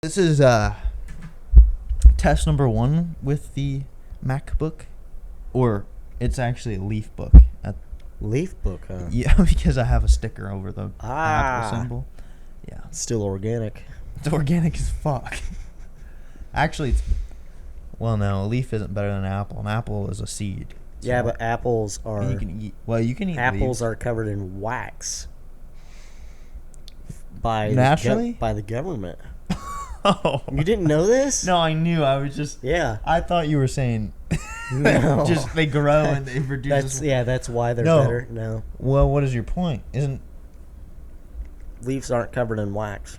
This is test number 1 with the MacBook, or it's actually a Leaf book. Leaf book, huh? Yeah, because I have a sticker over the Apple symbol. Yeah, It's still organic. it's organic as fuck. Actually, no, a leaf isn't better than an apple. An apple is a seed. Yeah, but apples are. You can eat. Well, you can eat apples leaves. are covered in wax by Naturally by the government. Oh, You didn't know this? no, I knew. I was just. Yeah. I thought you were saying. No. Just they grow and they produce. That's why they're No. better. No. Well, what is your point? Isn't Leaves aren't covered in wax.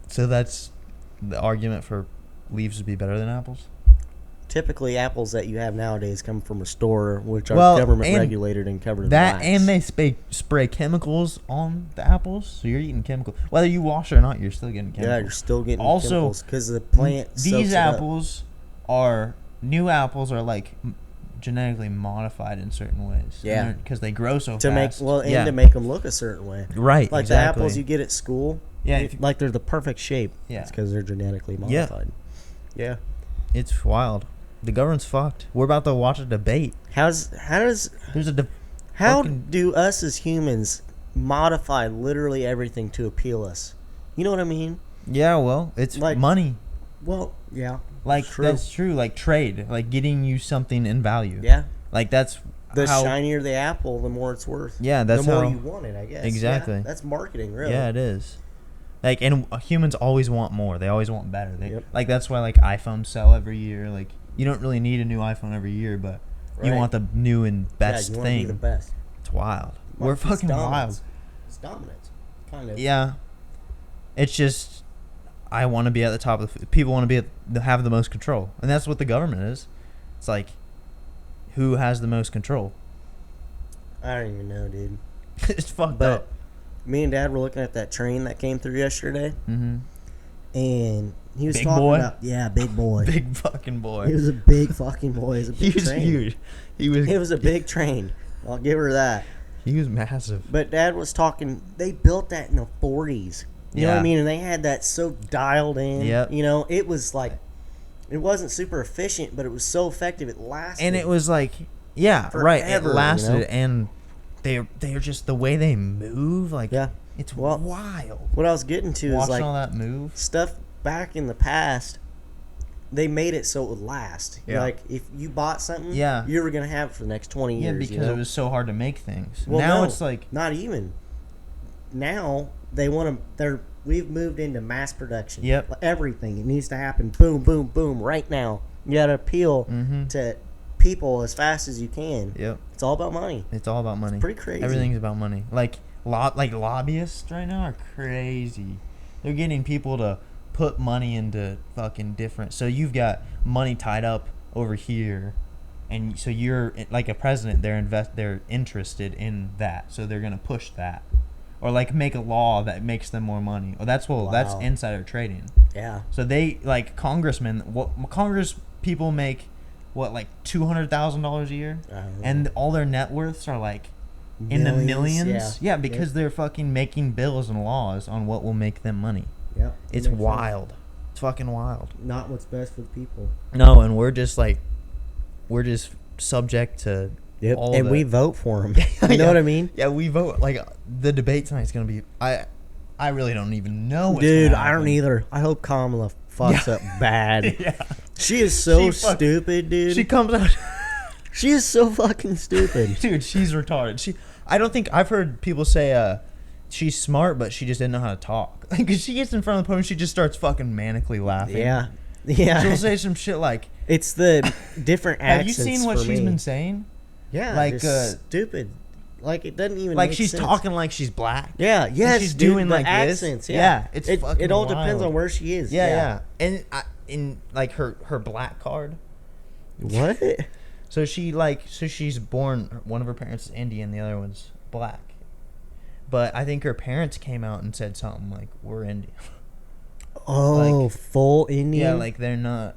so? That's the argument for leaves would be better than apples. Typically, apples that you have nowadays come from a store, which are Well, government and regulated and covered in That wax. and they spray chemicals on the apples, so you're eating chemicals. Whether you wash it or not, you're still getting chemicals. Yeah, you're still getting Also, chemicals because the plant. soaks These it up. apples are new apples are like genetically modified in certain ways. Yeah. Because they grow so to fast. to make them look a certain way. Right, Like exactly. the apples you get at school. Yeah, Like they're the perfect shape. Yeah. It's because they're genetically modified. Yeah. It's wild. The government's fucked. We're about to watch a debate. How There's a do us as humans modify literally everything to appeal us? You know what I mean? Yeah, well, it's Like- money. Well, yeah. Like true. that's true. Like trade, like getting you something in value. Yeah. Like that's The how. shinier the apple, the more it's worth. Yeah, that's the more how. you want it, I guess. Exactly. Yeah, that's marketing, really. Yeah, it is. Like, and humans always want more. They always want better. Yep. Like that's why like iPhones sell every year. Like you don't really need a new iPhone every year, but you Right. want the new and best you want to be thing. the best. It's wild. Well, We're it's fucking dominance. wild. It's dominance, kind of. Yeah. It's just I want to be at the top of the. People want to have the most control, and that's what the government is. It's like, who has the most control? I don't even know, dude. It's fucked But up. me and Dad were looking at that train that came through yesterday, Mm-hmm. and he was Big talking boy? about big boy. Big fucking boy. He was a big fucking boy. He was a He big was train. huge. He was. It was a big train. I'll give her that. He was massive. But Dad was talking. They built that in the 40s. You know what Yeah. I mean? And they had that so dialed in. Yep. You know, it was like, it wasn't super efficient, but it was so effective. It lasted. And it was like, yeah, right. It Forever, lasted, you know? and they're just the way they move. Like, Yeah. it's Well, wild. What I was getting to is Watching like all that move. stuff back in the past. They made it so it would last. Yeah. Like if you bought something, Yeah. you were gonna have it for the next 20 Yeah, years. because you know? it was so hard to make things. Well, now no, it's like, not even. Now they want to. We've moved into mass production. Yep. Everything it needs to happen. Boom, boom, boom. Right now, you got to appeal Mhm. to people as fast as you can. yep, It's all about money. it's all about money. pretty crazy. Everything's about money. Like lobbyists right now are crazy. They're getting people to put money into fucking different. So you've got money tied up over here, and so you're like a president. They're interested in that, so they're gonna push that, or like make a law that makes them more money. Or that's Wow. insider trading. Yeah. So they like congressmen. What Congress people make? What, like $200,000 a year, I don't know. and all their net worths are like in the millions. Yeah, because they're fucking making bills and laws on what will make them money. Yep. It's wild. It's fucking wild. Not what's best for the people. No, and we're just subject to Yep. all And the, we vote for them. You know Yeah. what I mean? Yeah, we vote. Like the debate tonight's gonna be. I really don't even know. What's Dude, gonna I don't happen. either. I hope Kamala fucks up bad. Yeah, She is so She fuck- stupid, dude. she comes out. She is so fucking stupid. Dude, she's retarded. I don't think I've heard people say she's smart, but she just didn't know how to talk. Like, 'cause she gets in front of the podium, she just starts fucking manically laughing. Yeah. Yeah. She'll say some shit like, It's the different "Have you accents seen what for she's me. been saying? Yeah, like, just stupid. Like it doesn't even Like make she's sense. talking like she's black." Yeah, yes, she's dude, doing the like this. accents. Yeah, Yeah, it's fucking it all depends wild. on where she is. Yeah. And in like her black card. What? So she's born. One of her parents is Indian, the other one's black. But I think her parents came out and said something like, "We're Indian." Oh, Like- full Indian. Yeah, like they're not.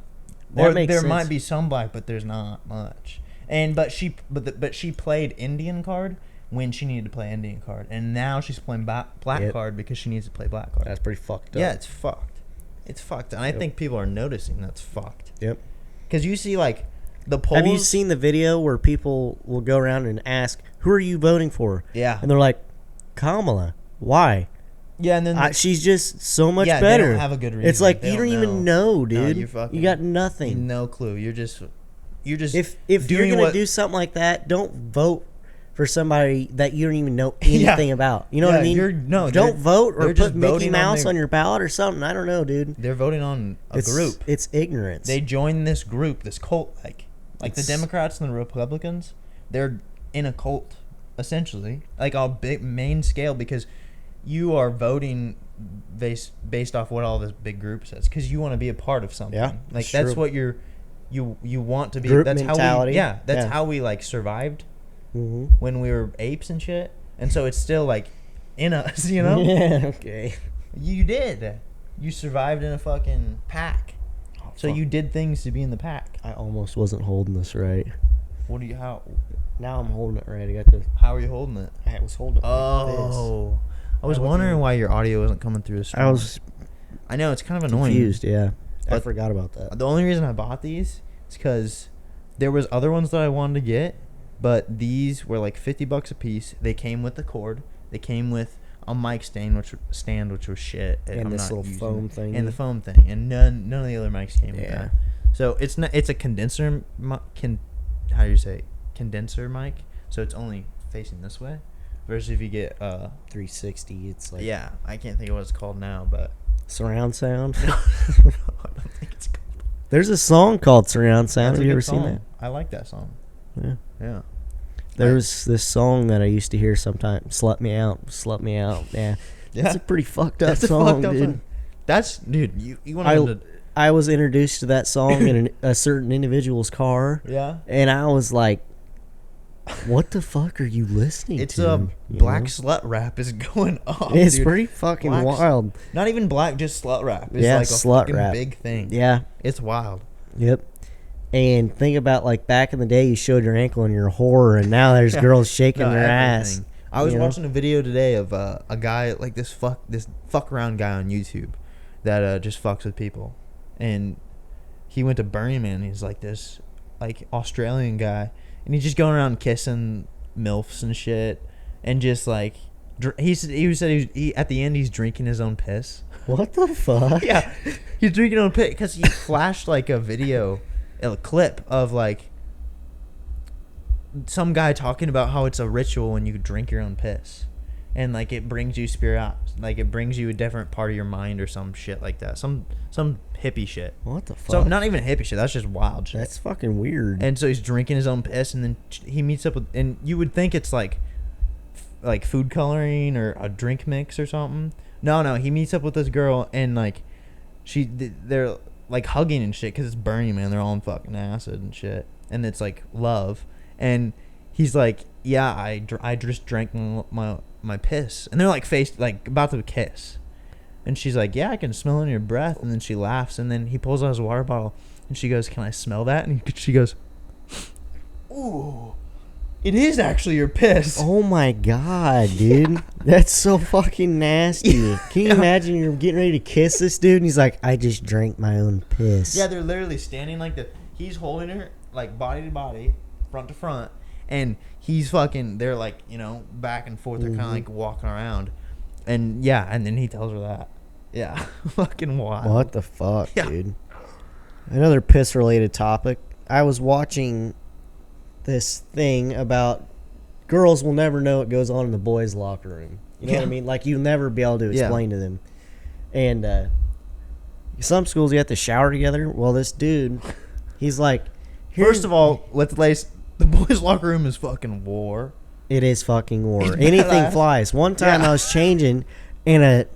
That Or makes there sense. might be some black, but there's not much. And but she played Indian card when she needed to play Indian card, and now she's playing black Yep. card because she needs to play black card. That's pretty fucked up. Yeah, it's fucked. It's fucked. And I think people are noticing that's fucked. Yep. Because you see, like, the polls. Have you seen the video where people will go around and ask, who are you voting for? Yeah. And they're like, Kamala. Why? Yeah, and then she's just so much They better. don't have a good reason. It's like, They you don't even know, dude. No, you got nothing. No clue. You're just if you're doing gonna do something like that, don't vote for somebody that you don't even know anything about. You know what I mean? Don't vote or put Mickey Mouse on your ballot or something. I don't know, dude. They're voting on a group. It's ignorance. They joined this group, this cult, like the Democrats and the Republicans. They're in a cult, essentially, like on a big main scale, because you are voting based off what all this big group says, because you want to be a part of something. Yeah, like that's what you want to be. Group that's mentality. How we, how we like survived when we were apes and shit. And so it's still like in us, you know. Yeah. Okay. You did. You survived in a fucking pack. So you did things to be in the pack. I almost wasn't holding this right. How? Now I'm holding it right. I got the. How are you holding it? I was holding it like this. Oh. I was wondering why your audio wasn't coming through as strong. I know, it's kind of annoying. Confused, yeah. I But forgot about that. The only reason I bought these is because there was other ones that I wanted to get, but these were like $50 a piece. They came with the cord. They came with a mic stand, which was shit. And this little foam thing. And the foam thing. And none of the other mics came with that. So it's a condenser. How do you say? Condenser mic. So it's only facing this way. Versus if you get 360, it's like I can't think of what it's called now, but surround sound. I don't think it's called. There's a song called Surround Sound. That's Have you ever song. seen that? I like that song. Yeah. There's this song that I used to hear sometimes. Slut me out. Yeah. It's a pretty fucked up song, dude. That's dude. You want to? I was introduced to that song in a certain individual's car. Yeah. And I was like, what the fuck are you listening It's to? a black slut rap is going off. It's dude. pretty fucking wild. Not even black, just slut rap. It's Yeah, like a slut fucking rap. big thing. Yeah. It's wild. Yep. And think about, like, back in the day, you showed your ankle and you're a whore, and now there's girls shaking their ass. I was watching a video today of a guy, like this fuck around guy on YouTube that just fucks with people. And he went to Burning Man. He's like this like Australian guy. And he's just going around kissing MILFs and shit. And just like, he said he at the end he's drinking his own piss. What the fuck? Yeah. He's drinking his own piss because he flashed like a clip of like some guy talking about how it's a ritual when you drink your own piss. And like it brings you like it brings you a different part of your mind or some shit like that. Some hippie shit. What the fuck? So not even hippie shit. That's just wild shit. That's fucking weird. And so he's drinking his own piss, and then he meets up with, and you would think it's like food coloring or a drink mix or something. No, he meets up with this girl, and like they're like hugging and shit because it's Burning Man. They're all on fucking acid and shit, and it's like love. And he's like, yeah, I just drank my piss, and they're like about to kiss. And she's like, yeah, I can smell it in your breath. And then she laughs. And then he pulls out his water bottle. And she goes, can I smell that? And she goes, ooh, it is actually your piss. Oh, my God, dude. Yeah. That's so fucking nasty. Yeah. Can you imagine you're getting ready to kiss this dude? And he's like, I just drank my own piss. Yeah, they're literally standing like that. He's holding her, like, body to body, front to front. And he's fucking, they're like, back and forth. They're kind of like walking around. And, yeah, and then he tells her that. Yeah, fucking wild. What the fuck, dude? Another piss-related topic. I was watching this thing about girls will never know what goes on in the boys' locker room. You know what I mean? Like, you'll never be able to explain to them. And some schools, you have to shower together. Well, this dude, he's like... First of all, let's lay... The boys' locker room is fucking war. It is fucking war. Anything flies. One time I was changing, and a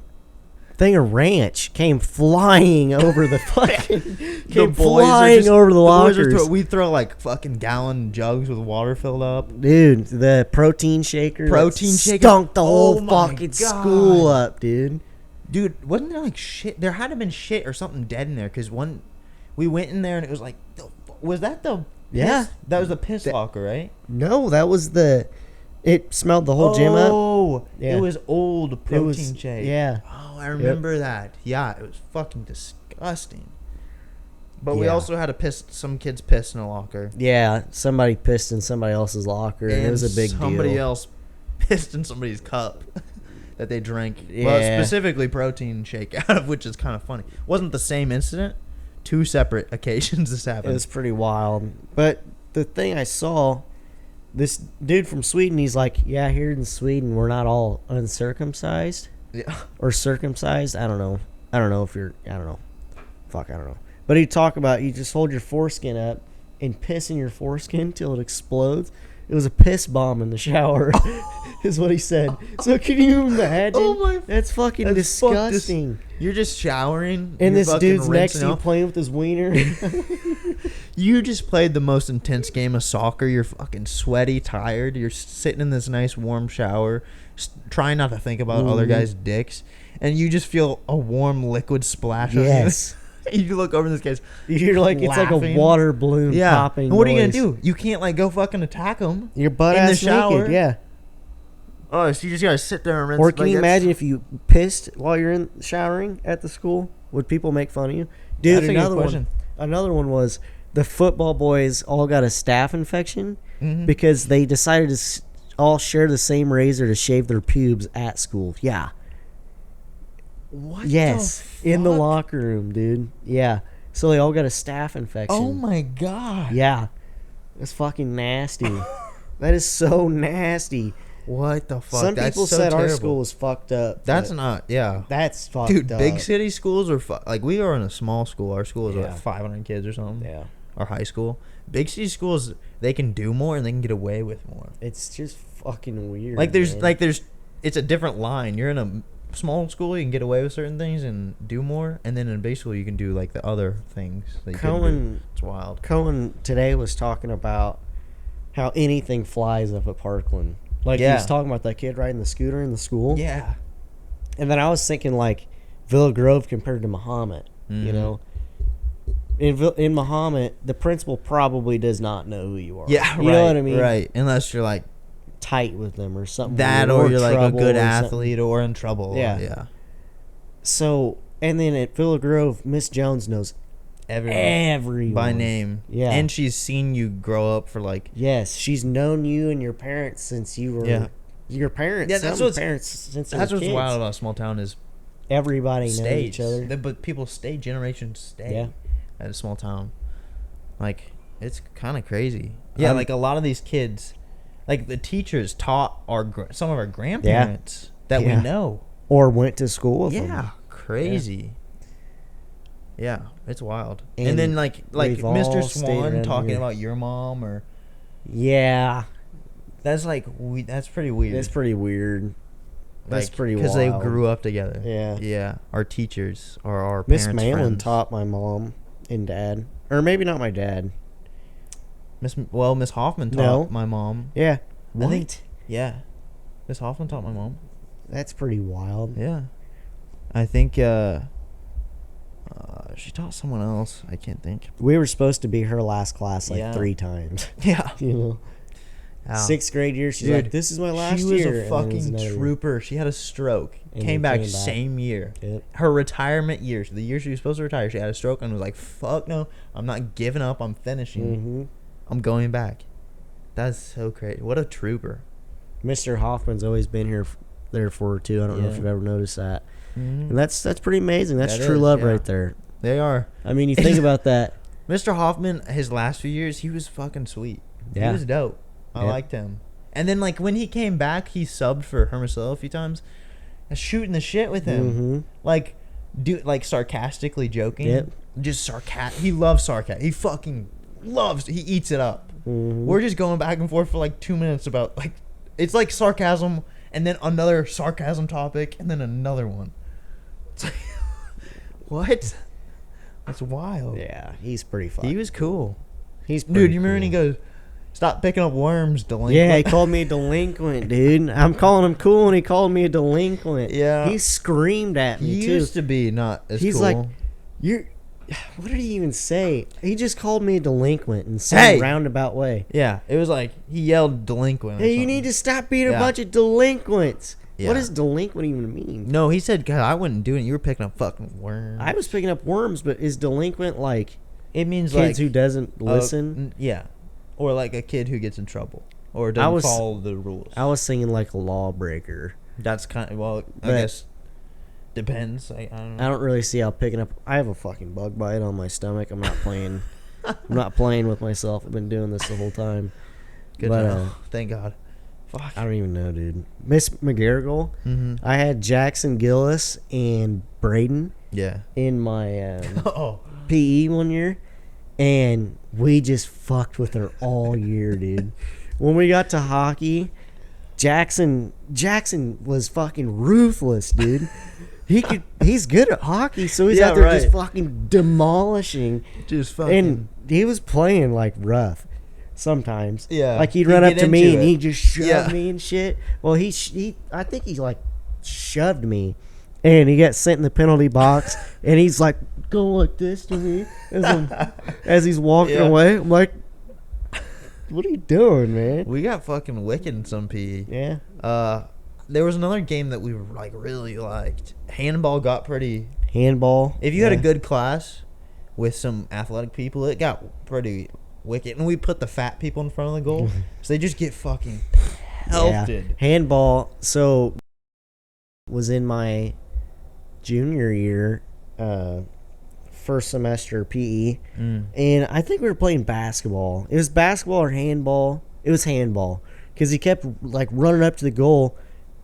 thing of ranch came flying over the fucking over the lockers. We throw like fucking gallon jugs with water filled up. Dude, the protein shaker stunk the whole fucking school up, dude. Dude, wasn't there like shit? There had to have been shit or something dead in there because we went in there and it was like, was that the piss? That was the piss locker, right? No, that was it smelled the whole gym up. Oh, it was old protein shake. Yeah. Oh, I remember that. Yeah, it was fucking disgusting. disgusting. But we Yeah. also had some kids piss in a locker. Yeah, somebody pissed in somebody else's locker, and it was a big somebody deal. else pissed in somebody's cup that they drank. Yeah. Well, specifically protein shake out of, which is kind of funny. Wasn't the same incident. 2 separate occasions this It happened. was pretty wild. But the thing I saw, this dude from Sweden, he's like, yeah, here in Sweden, we're not all uncircumcised Yeah. or circumcised. I don't know. I don't know. Fuck, I don't know. But he'd talk about you just hold your foreskin up and piss in your foreskin till it explodes. It was a piss bomb in the shower, is what he said. So can you imagine? Oh my- That's fucking That's fucked. disgusting. You're just showering. And you're this fucking dude's next to rinsing you off. playing with his wiener. You just played the most intense game of soccer. You're fucking sweaty, tired. You're sitting in this nice warm shower, trying not to think about other guys' dicks, and you just feel a warm liquid splash on you. Yes. You look over in this guy's. You're like, it's like a laughing. water balloon Yeah. popping. And what are you gonna noise. do? You can't like go fucking attack him. Your butt In the ass shower? naked, yeah. Oh, so you just gotta sit there and rinse. Or can you imagine if you pissed while you're in showering at the school? Would people make fun of you? Dude, That's a good another question. one. Another one was the football boys all got a staph infection Mhm. because they decided to all share the same razor to shave their pubes at school. Yeah. What? Yes. In the fuck? locker room, dude. Yeah. So they all got a staph infection. Oh my god. Yeah. That's fucking nasty. That is so nasty. What the fuck? Some That's people so said our terrible. school was fucked up. That's but not. Yeah. That's fucked Dude, up. big city schools are like we are in a small school. Our school is Yeah. like 500 kids or something. Yeah. Our high school. Big city schools, they can do more and they can get away with more. It's just fucking weird. Like there's man. it's a different line. You're in a small school, you can get away with certain things and do more, and then in big school you can do like the other things that you couldn't do. Cohen It's wild. Cohen today was talking about how anything flies up at Parkland. Like he Yeah. was talking about that kid riding the scooter in the school. Yeah. And then I was thinking like Villa Grove compared to Muhammad. You Mhm. know, in Muhammad, the principal probably does not know who you are. Yeah, you right. know what I mean? Right. Unless you're like Tight with them or something. that, weird, or you're like a trouble good or something. athlete, or in trouble. Yeah. Yeah. So, and then at Villa Grove, Miss Jones knows everyone by name. Yeah. And she's seen you grow up for like. Yes, she's known you and your parents since you were. Yeah. Your parents. Yeah, Some that's what's- parents since they That's were what's kids. wild about a small town is Everybody knows stays. each other. But people stay, generations stay Yeah. at a small town. Like, it's kind of crazy. Yeah, like a lot of these kids, like the teachers taught some of our grandparents that Yeah. we know. Or went to school with Yeah, them. crazy. Yeah, it's wild. And, And then like we've all Mr. stayed Swan around talking here. about your mom, or Yeah, that's like that's pretty weird. that's pretty weird. That's pretty wild. because they grew up together. Yeah. Yeah, our teachers or our Miss parents' Malin friends. taught my mom and dad. Or maybe not my dad. Miss Hoffman taught No. my mom. Yeah. I think- Yeah, Miss Hoffman taught my mom. That's pretty wild. Yeah, I think she taught someone else. I can't think. We were supposed to be her last class like Yeah. 3 times. Yeah, You know? Wow. 6th grade year, she's Dude, like, this is my last she was year. a And then it was fucking another year. trooper. She had a stroke. And Came then back came back. same year. Yep. Her retirement year, so the year she was supposed to retire, she had a stroke and was like, "Fuck no, I'm not giving up. I'm finishing. Mm-hmm. I'm going back." That's so crazy. What a trooper. Mr. Hoffman's always been there for her too. I don't know if Yeah. you've ever noticed that. Mhm. And that's pretty amazing. That's That true is, love yeah. right there. They are. I mean, you think about that. Mr. Hoffman, his last few years, he was fucking sweet. Yeah. He was dope. I Yep. liked him. And then, like, when he came back, he subbed for Hermosillo a few times. I was shooting the shit with him. Mm-hmm. Like, sarcastically joking. Yep. Just sarcastic. He loves sarcasm. He fucking loves. He eats it up. Mm-hmm. We're just going back and forth for like 2 minutes about like, it's like sarcasm and then another sarcasm topic and then another one. It's like, what? That's wild. Yeah, he's pretty fun. He was cool. He's Dude, pretty you remember when he cool. goes, "Stop picking up worms, delinquent." Yeah, he called me a delinquent, dude. I'm calling him cool, and he called me a delinquent. Yeah. He screamed at me, He too. used to be not as He's cool. like, you're... What did he even say? He just called me a delinquent in some Hey! roundabout way. yeah, it was like he yelled delinquent. or Hey, you something. need to stop being a Yeah. bunch of delinquents. Yeah. What does delinquent even mean? No, he said, God, I wouldn't do it. You were picking up fucking worms. I was picking up worms, but is delinquent like It means kids like who doesn't listen? yeah, or like a kid who gets in trouble or doesn't follow the rules. I was thinking like a lawbreaker. That's kind of I guess depends. I don't know. I don't really see how picking up. I have a fucking bug bite on my stomach. I'm not playing. I'm not playing with myself. I've been doing this the whole time. Good but, to know. Thank God. Fuck. I don't even know, dude. Miss McGarrigle. Mm-hmm. I had Jackson Gillis and Braden Yeah. in my Oh. PE one year, and we just fucked with her all year, dude. When we got to hockey, Jackson was fucking ruthless, dude. He's good at hockey, so he's out there just fucking demolishing. Just fucking. And he was playing like rough sometimes. Yeah. Like he'd run up to me and it. he just shoved me and shit. Well, I think he like shoved me, and he got sent in the penalty box, and he's like going like this to me as he's walking away. I'm like, what are you doing, man? We got fucking wicked in some PE. Yeah. There was another game that we like really liked. Handball got pretty. Handball. If you had a good class with some athletic people, it got pretty wicked. And we put the fat people in front of the goal, so they just get fucking pelted. Yeah. Handball. So was in my junior year, first semester PE, and I think we were playing basketball. It was basketball or handball. It was handball because he kept like running up to the goal.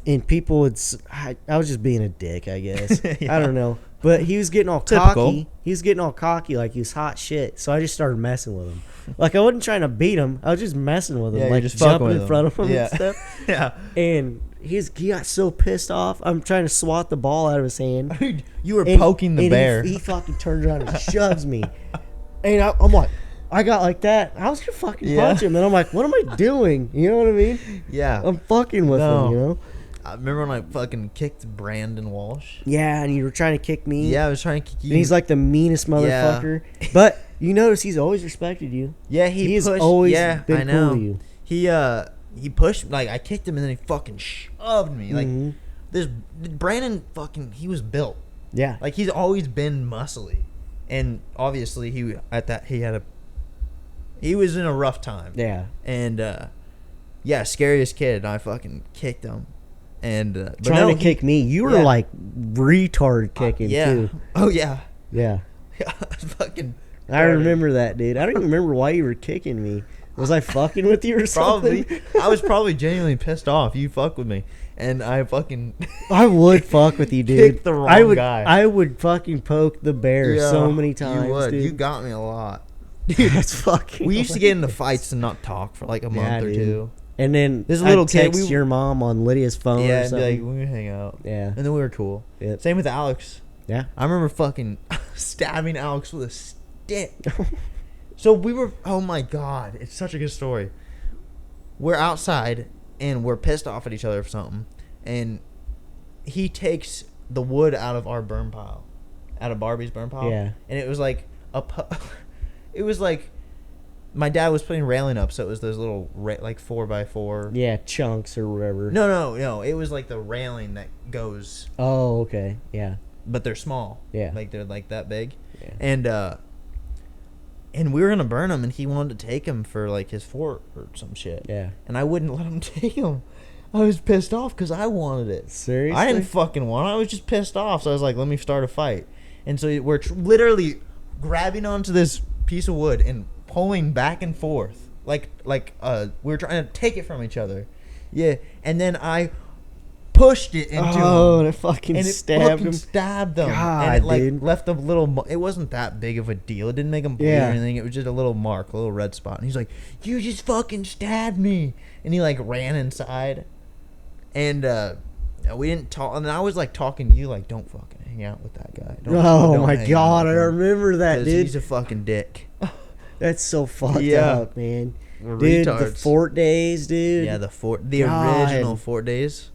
And people would. I was just being a dick, I guess. Yeah. I don't know, but he was getting all cocky. He was getting all cocky, like he was hot shit. So I just started messing with him. Like I wasn't trying to beat him. I was just messing with him, Yeah, like just jumping fucking in front of him Yeah. and stuff. Yeah. And he got so pissed off. I'm trying to swat the ball out of his hand. You were poking the bear. He fucking turns around and shoves me. And I'm like, I got like that. I was gonna fucking punch him, and I'm like, what am I doing? You know what I mean? Yeah. I'm fucking with him, you know. I remember when I fucking kicked Brandon Walsh. Yeah, and you were trying to kick me. Yeah, I was trying to kick you. And he's like the meanest motherfucker. Yeah. But you notice he's always respected you. Yeah, he's always been cool to you. He pushed, like, I kicked him and then he fucking shoved me. Like, this Brandon fucking, he was built. Yeah. Like, he's always been muscly. And obviously, he was in a rough time. Yeah. And, scariest kid. And I fucking kicked him. And trying to kick me, you were like retard kicking too. Oh yeah, yeah. Fucking. I remember that, dude. I don't even remember why you were kicking me. Was I fucking with you or something? Probably. I was probably genuinely pissed off. You fuck with me, and I fucking. I would fuck with you, dude. Kicked the wrong guy. I would fucking poke the bear so many times. You would. Dude. You got me a lot. Dude, that's fucking. We used to get into fights and not talk for like a month or two. And then this little I'd text your mom on Lydia's phone or something. And be like, we're gonna hang out. Yeah. And then we were cool. Yep. Same with Alex. Yeah. I remember fucking stabbing Alex with a stick. So we were, oh my God, it's such a good story. We're outside and we're pissed off at each other for something. And he takes the wood out of our burn pile. Out of Barbie's burn pile. Yeah. And it was like it was like my dad was putting railing up, so it was those little like 4x4. Yeah, chunks or whatever. No. It was like the railing that goes. Oh, okay. Yeah. But they're small. Yeah. Like they're like that big. Yeah. And we were gonna burn him, and he wanted to take him for like his fort or some shit. Yeah. And I wouldn't let him take him. I was pissed off because I wanted it. Seriously? I didn't fucking want it. I was just pissed off. So I was like, let me start a fight. And so we're literally grabbing onto this piece of wood and pulling back and forth like we were trying to take it from each other. Yeah. And then I pushed it into him. And it fucking stabbed him. Stabbed him. God, and it like dude. left a little it wasn't that big of a deal. It didn't make him bleed or anything. It was just a little mark, a little red spot. And he's like, you just fucking stabbed me. And he like ran inside. And we didn't talk. And I was like talking to you like, don't fucking hang out with that guy. Don't my God, I remember that, dude. He's a fucking dick. That's so fucked up, man. We're dude, retards. the Fort days, dude. Yeah, the original Fort days.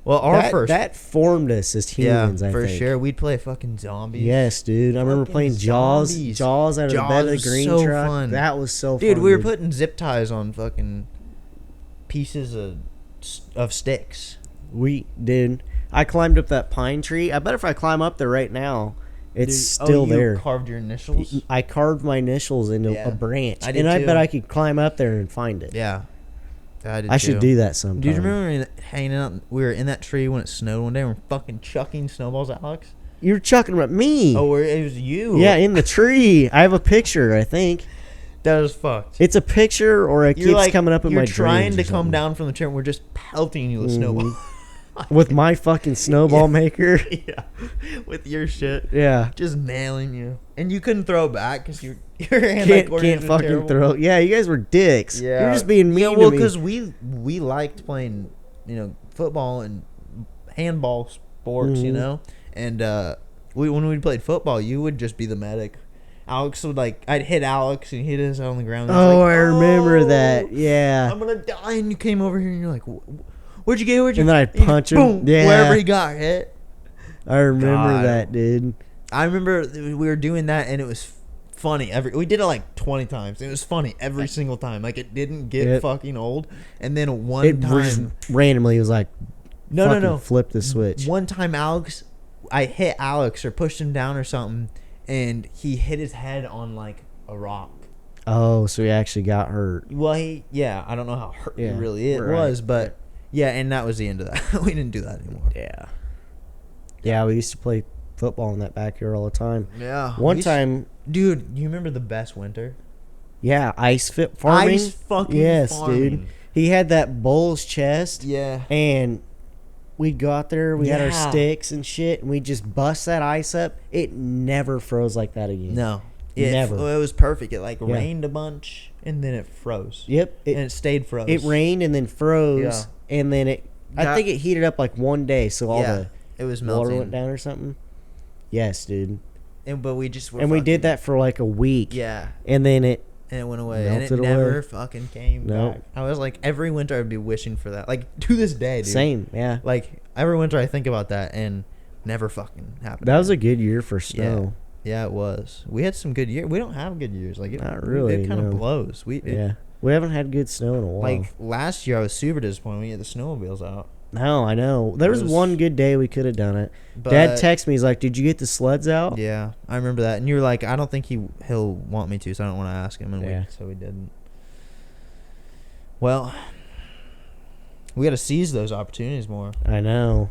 Well, that formed us as humans, I for think. sure. We'd play fucking zombies. Yes, dude. I remember playing Jaws. Zombies. Jaws out of the bed of the green so truck. Fun. That was so fun. Dude, we were putting zip ties on fucking pieces of sticks. We did. I climbed up that pine tree. I bet if I climb up there right now, it's still you there. Carved your initials. I carved my initials into Yeah. a branch, I did and I too. bet I could climb up there and find it. Yeah, I did. I should do that sometime. Do you remember hanging out? We were in that tree when it snowed one day. And we're fucking chucking snowballs at Alex. You're chucking them at me. Oh, it was you. Yeah, in the tree. I have a picture. I think that was fucked. it's a picture or a kid's coming up in my You're trying dreams to or come something. down from the tree, and we're just pelting you with snowballs. With my fucking snowball maker. Yeah, with your shit. Yeah. Just nailing you, and you couldn't throw it back because your hand Can't fucking throw. Yeah, you guys were dicks. Yeah, You're just being mean well, to me. because we liked playing, football and handball sports, and when we played football, you would just be the medic. Alex would I'd hit Alex and he'd hit us on the ground. Oh, I remember that. Yeah. I'm gonna die, and you came over here and you're like, where'd you get? And then I'd punch him. Boom, Yeah. wherever he got hit. I remember God. that, dude. I remember we were doing that, and it was funny. We did it like 20 times. It was funny every single time. Like, it didn't get fucking old. And then one time, randomly was like, no, flip the switch. One time, I hit Alex or pushed him down or something, and he hit his head on like a rock. Oh, so he actually got hurt. Well, I don't know how hurt he really right. was, but yeah, and that was the end of that. We didn't do that anymore. Yeah, we used to play football in that backyard all the time. Yeah. One time, dude, you remember the best winter? Yeah, ice fit farming. Ice fucking yes, farming. dude. He had that bull's chest. Yeah. And we'd go out there. We had our sticks and shit, and we'd just bust that ice up. It never froze like that again. No. Never. It was perfect. It rained a bunch, and then it froze. Yep. And it stayed froze. It rained and then froze, and then I think it heated up like one day, so all the it was water melting. went down or something. Yes, dude. But we just were we did that for like a week. Yeah. And then it went away. melted And it away. never fucking came back. I was like, every winter I'd be wishing for that. Like, to this day, dude. Same, yeah. Like, every winter I think about that, and never fucking happened. That was a good year for snow. Yeah, it was. We had some good years. We don't have good years. Like, not really. It kind of no. blows. We haven't had good snow in a while. Like, last year I was super disappointed. We had the snowmobiles out. No, I know. There was one good day we could have done it. But Dad texted me. He's like, "Did you get the sleds out?" Yeah, I remember that. And you were like, "I don't think he'll want me to, so I don't want to ask him." And so we didn't. Well, we got to seize those opportunities more. I know.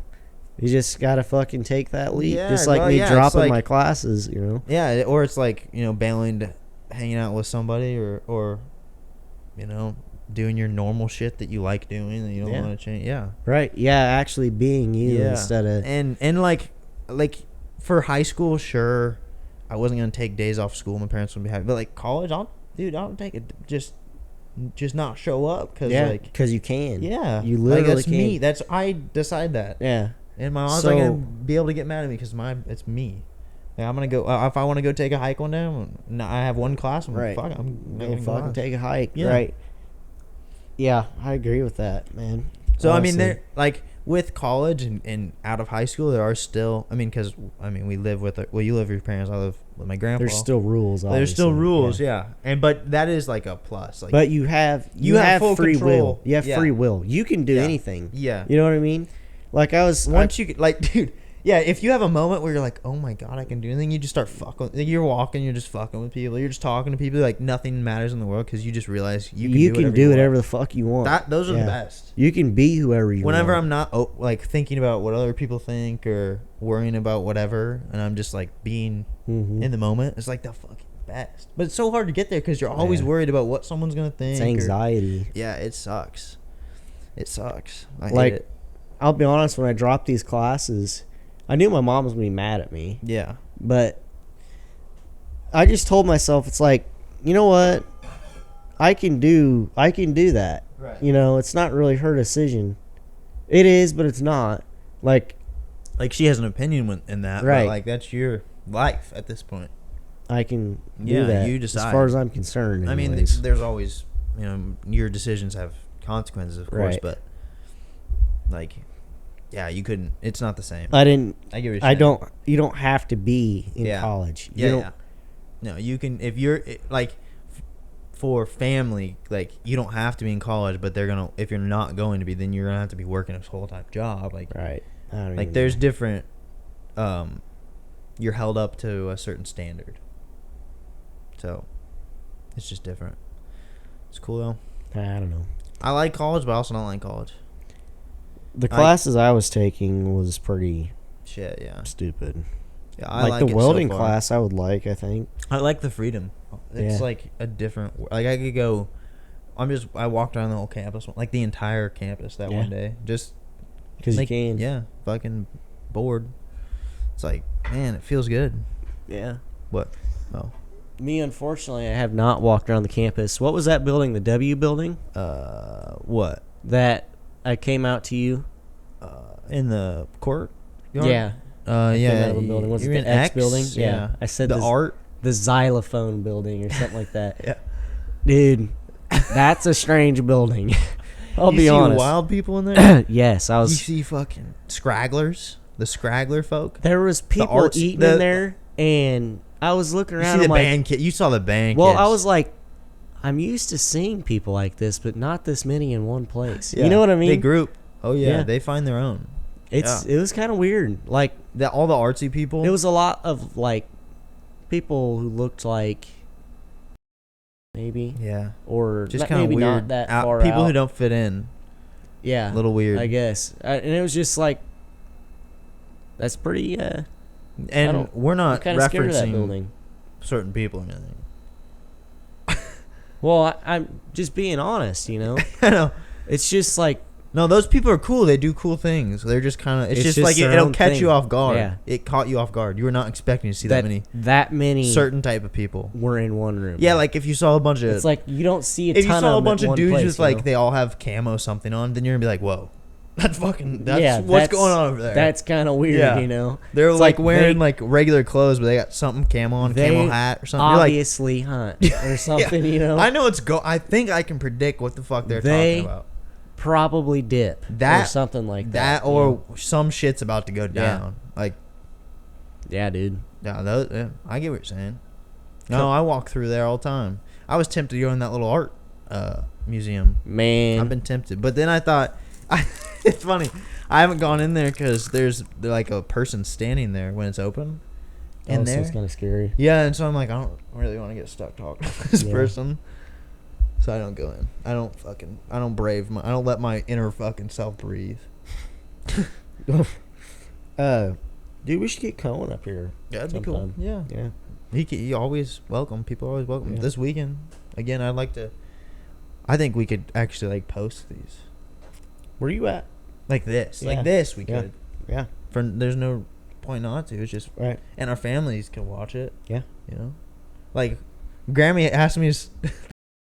You just gotta fucking take that leap. Yeah, just like well, me yeah, dropping it's like- my classes, you know. Yeah, or it's like, bailing to hanging out with somebody, or doing your normal shit that you like doing that you don't want to change. Yeah. Right. Yeah, actually being you instead of and like for high school, sure, I wasn't gonna take days off school. My parents would be happy, but like college, I'll take it. Just not show up because you can. Yeah, you literally that's can. me. I decide that. Yeah. And my mom's not gonna be able to get mad at me because it's me. Like, I'm gonna go if I want to go take a hike one day. I have one class. I'm like, fuck, I'm gonna going fucking take a hike. Yeah. Right. Yeah, I agree with that, man. So Honestly. I mean, there with college and out of high school, there are still. Because we live with you live with your parents. I live with my grandpa. There's still rules. Obviously. There's still rules, yeah. But that is like a plus. Like, but you have full free control. will. You have free will. You can do anything. Yeah. You know what I mean? Like dude. Yeah, if you have a moment where you're like, oh my god, I can do anything, you just start fucking. You're walking, you're just fucking with people. You're just talking to people like nothing matters in the world because you just realize you can do whatever the fuck you want. Those are the best. You can be whoever you want. Whenever I'm not thinking about what other people think or worrying about whatever, and I'm just like being in the moment, it's like the fucking best. But it's so hard to get there because you're always worried about what someone's gonna think. It's anxiety. Yeah, it sucks. It sucks. I like, hate it. I'll be honest. When I dropped these classes, I knew my mom was gonna be mad at me. Yeah. But I just told myself, it's like, you know what? I can do that. Right. It's not really her decision. It is, but it's not. Like she has an opinion in that. Right. But like, that's your life at this point. I can do that. You decide. As far as I'm concerned. Anyways. I mean, there's always, your decisions have consequences, of course, but like, yeah, you couldn't. It's not the same. I didn't. I get what you're I saying. don't. You don't have to be in college. Yeah. No, you can if you're for family, like you don't have to be in college, but they're gonna, if you're not going to be, then you're gonna have to be working a full-time job. Like, Right. I don't like even there's know. different. You're held up to a certain standard. So, it's just different. It's cool though. I don't know. I like college, but I also don't like college. The classes I was taking was pretty Shit, yeah. stupid. Yeah, I like like the it so welding far. class, I would like. I think. I like the freedom. It's Yeah. like a different. Like I could go. I walked around the whole campus, like the entire campus that Yeah. one day, just Because you like, can. yeah, fucking bored. It's like, man, it feels good. Yeah. What? Oh, Me, unfortunately, I have not walked around the campus. What was that building? The W building? what? That I came out to you? In the court? Yeah. Yeah. Came out of a building. Was it You're the in X building? Yeah. I said the art. The xylophone building or something like that. Yeah. Dude, that's a strange building. I'll you be see honest. wild people in there? Yes, I You was. see fucking scragglers? The scraggler folk? There was people arts- eating the- in there, and I was looking You around. see the I'm like, band kid? You saw the band well, kids. I was like, I'm used to seeing people like this, but not this many in one place. Yeah. You know what I mean? They group. Oh yeah, Yeah. they find their own. It was kind of weird. Like All the artsy people. it was a lot of like people who looked like maybe yeah, or just not, kind of maybe weird. not that far people out. who don't fit in. Yeah, A little weird. I guess. And it was just like that's pretty. And we're not I'm kind of scared of that referencing building. certain people or anything. Well, I'm just being honest. You know, I know. it's just like No, those people are cool. They do cool things. They're just kind of. It's just like their it'll own catch thing. you off guard. Yeah. It caught you off guard. You were not expecting to see that many that many certain type of people. were in one room. Yeah, like if you saw a bunch of. it's like you don't see a if you ton saw a of them bunch at of one dudes place, with you like know? they all have camo something on, then you're gonna be like, whoa, that's fucking. That's Yeah, what's that's- going on over there. That's kind of weird, Yeah. you know. They're It's like like wearing they- like regular clothes, but they got something camo on, camo hat or something. You're like, Obviously, hunt or something, you know. I know it's I think I can predict what the fuck they're talking about. Probably dip That or something like that. That or some shit's about to go down. Like, yeah, dude. yeah, I get what you're saying. No, I walk through there all the time. I was tempted to go in that little art museum. Man, I've been tempted, but then I thought, it's funny. I haven't gone in there because there's like a person standing there when it's open. In so there, it's kind of scary. yeah, and so I'm like, I don't really want to get stuck talking to this Yeah. person. So I don't go in. I don't let my inner fucking self breathe. Dude, we should get Cohen up here. Yeah, that'd be cool. sometime. Yeah. Yeah. He always welcome. People are always welcome. Yeah. This weekend, again, I'd like to. I think we could actually like post these Where you at? like this, Yeah. like this. We Yeah. could. Yeah. There's no point not to. It's just Right. and our families can watch it. Yeah. You know, like Grammy asked me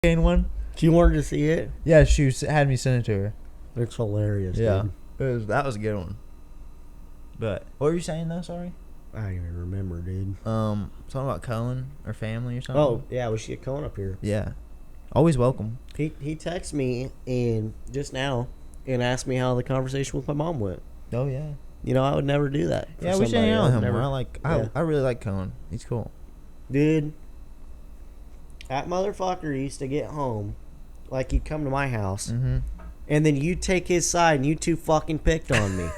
to one. Do you want to see it? Yeah, she had me send it to her. It's hilarious. Yeah, Dude. that was a good one. But what were you saying though? Sorry. I don't even remember, dude. Something about Cohen or family or something. Oh yeah, we should get Cohen up here. yeah, always welcome. He texted me and just now and asked me how the conversation with my mom went. Oh yeah. You know, I would never do that. for Yeah, we should somebody. hang out I with would him never- more. Yeah. I really like Cohen. He's cool. Dude, that motherfucker used to get home, like he'd come to my house, Mm-hmm. and then you take his side and you two fucking picked on me.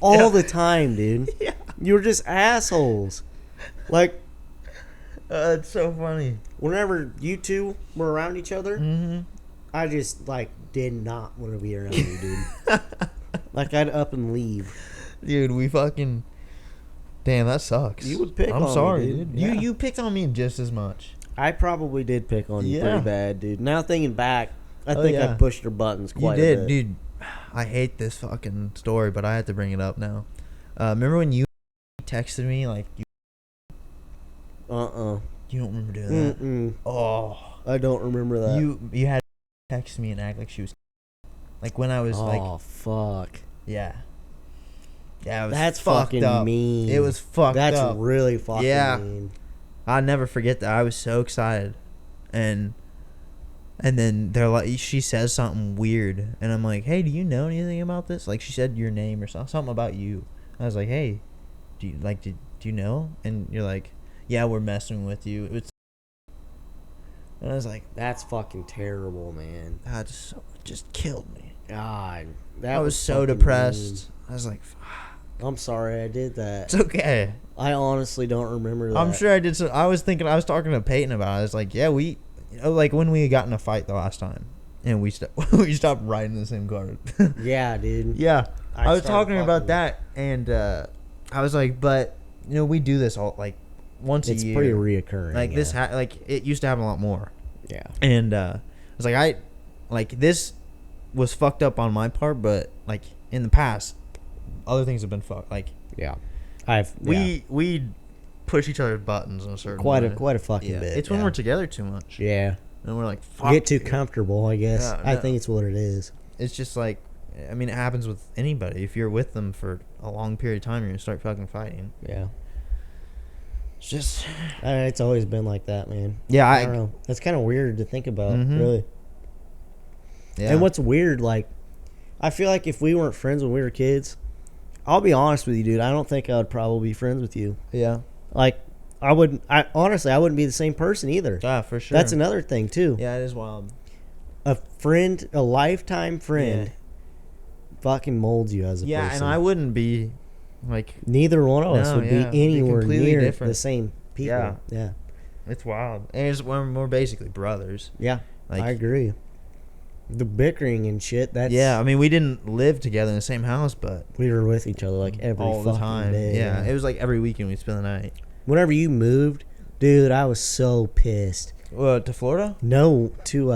All the time, dude. Yeah. You were just assholes. Like, It's so funny. whenever you two were around each other, Mm-hmm. I just, like, did not want to be around you, dude. Like, I'd up and leave. Dude, we fucking. Damn, that sucks. You would pick I'm on sorry, me, dude. dude. Yeah. You picked on me just as much. I probably did pick on you Yeah. pretty bad, dude. Now thinking back, I Oh, think yeah. I pushed your buttons You quite a did, bit. dude. I hate this fucking story, but I had to bring it up now. Remember when you texted me like you don't remember doing that? Mm-mm. Oh, I don't remember that. you had to text me and act like she was like when I was like Oh, fuck. yeah. Yeah, it was That's fucked fucking up. mean. It was fucked That's up. really fucking Yeah. mean. I'll never forget that. I was so excited. And then they're like, she says something weird. And I'm like, hey, do you know anything about this? Like, she said your name or something about you. I was like, hey, do you know? And you're like, yeah, we're messing with you. And I was like, That's fucking terrible, man. that just killed me. God, that I was so fucking depressed. I was like, mean. I'm sorry I did that. it's okay. I honestly don't remember that. I'm sure I did. So I was talking to Peyton about it. I was like, yeah, like when we got in a fight the last time, and we stopped riding the same car. Yeah, dude. Yeah, I was started talking about fucking- that, and I was like, but we do this all like once a It's year. pretty reoccurring. Like yeah. this, like it used to happen a lot more. Yeah. And I was like, this was fucked up on my part, but like in the past, other things have been fucked. Like Yeah. we push each other's buttons in a certain quite way. a fucking bit. It's when we're together too much. Yeah. And we're like, fuck. Get too you. comfortable, I guess. Yeah, I no. think it's what it is. It's just like, I mean, it happens with anybody. If you're with them for a long period of time, you're gonna start fucking fighting. Yeah. It's just, It's always been like that, man. yeah, I don't know. That's kind of weird to think about, Mhm. really. yeah. And what's weird, like, I feel like if we weren't friends when we were kids, I'll be honest with you, dude. I don't think I would probably be friends with you. yeah, Like, I wouldn't be the same person either. for sure. That's another thing, too. Yeah, it is wild. A friend, a lifetime friend, fucking molds you as a Yeah, person. and I wouldn't be like, Neither one of us No, would yeah, be be anywhere completely near different. the same people. Yeah. Yeah. it's wild. And it's when we're basically brothers. Yeah. Like, I agree. The bickering and shit, that's... yeah, I mean, we didn't live together in the same house, but We were with each other, like, every all the fucking time. day. Yeah, it was like every weekend we'd spend the night. Whenever you moved, dude, I was so pissed. Well, to Florida? No, to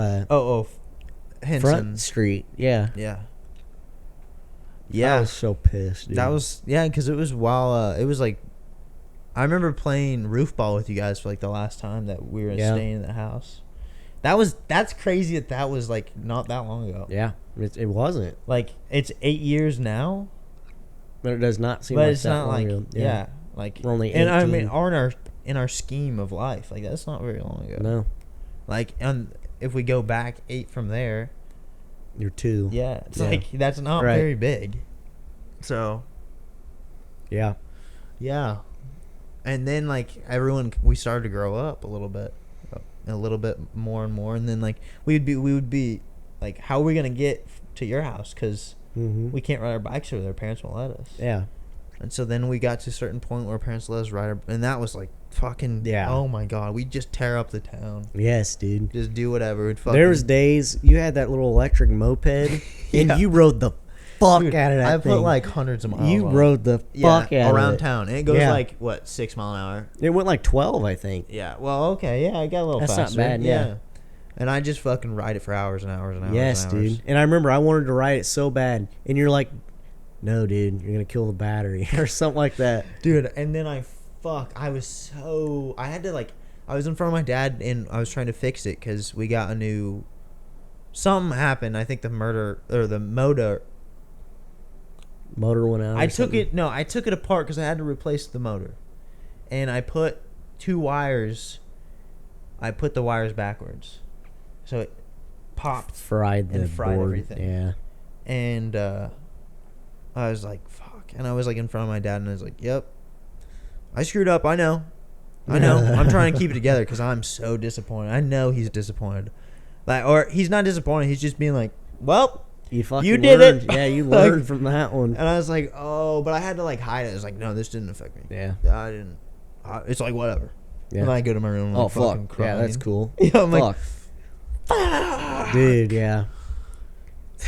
Henson. Front Street. Yeah. Yeah. I Yeah. was so pissed, dude. That was, yeah, because it was while, it was like, I remember playing roof ball with you guys for like the last time that we were Yeah. staying in the house. That's crazy that was like not that long ago. Yeah. It wasn't. Like, it's 8 years now, But it does not seem but like it's that not long like, ago. yeah. Like, We're only and I 18. mean, in our scheme of life, like, that's not very long ago. No. Like, and if we go back 8 from there, You're 2. yeah, it's Yeah. like, that's not Right. very big. So, Yeah. yeah. And then, like, we started to grow up a little bit more and more. And then, like, we would be like, how are we going to get to your house? Because Mm-hmm. we can't ride our bikes over there. Parents won't let us. Yeah. And so then we got to a certain point where parents let us ride our, and that was like fucking, Yeah. oh my God. We'd just tear up the town. Yes, dude. Just do whatever. We'd fucking, There was days you had that little electric moped, and Yeah. you rode the fuck Dude, out of that I thing. put like hundreds of miles You on rode the it. fuck out around of it. town. And it goes Yeah. like, what, 6 mile an hour? It went like 12, I think. Yeah. Well, okay. Yeah, I got a little That's not faster. bad, yeah. And I just fucking ride it for hours and hours and hours. Yes, and hours. dude. And I remember I wanted to ride it so bad, and you're like, "No, dude, you're gonna kill the battery," or something like that. Dude, and then I had to like, I was in front of my dad and I was trying to fix it because we got something happened. I think the motor Motor went out. I took it apart because I had to replace the motor, and I put the wires backwards, so it popped, fried the and fried board. everything. Yeah. and I was like, fuck, and I was like in front of my dad and I was like, yep, I screwed up, I know, I'm trying to keep it together because I'm so disappointed. I know he's disappointed, like, or he's not disappointed, he's just being like, well, You fucking you did learned. it. Yeah, you Like, learned from that one. and I was like, oh, but I had to like hide it. I was like, no, this didn't affect me. Yeah. I didn't. It's like whatever. Yeah. And I go to my room. And Oh I'm fucking fuck. crying. Yeah, that's cool. Yeah, I'm like, Fuck. Dude, yeah.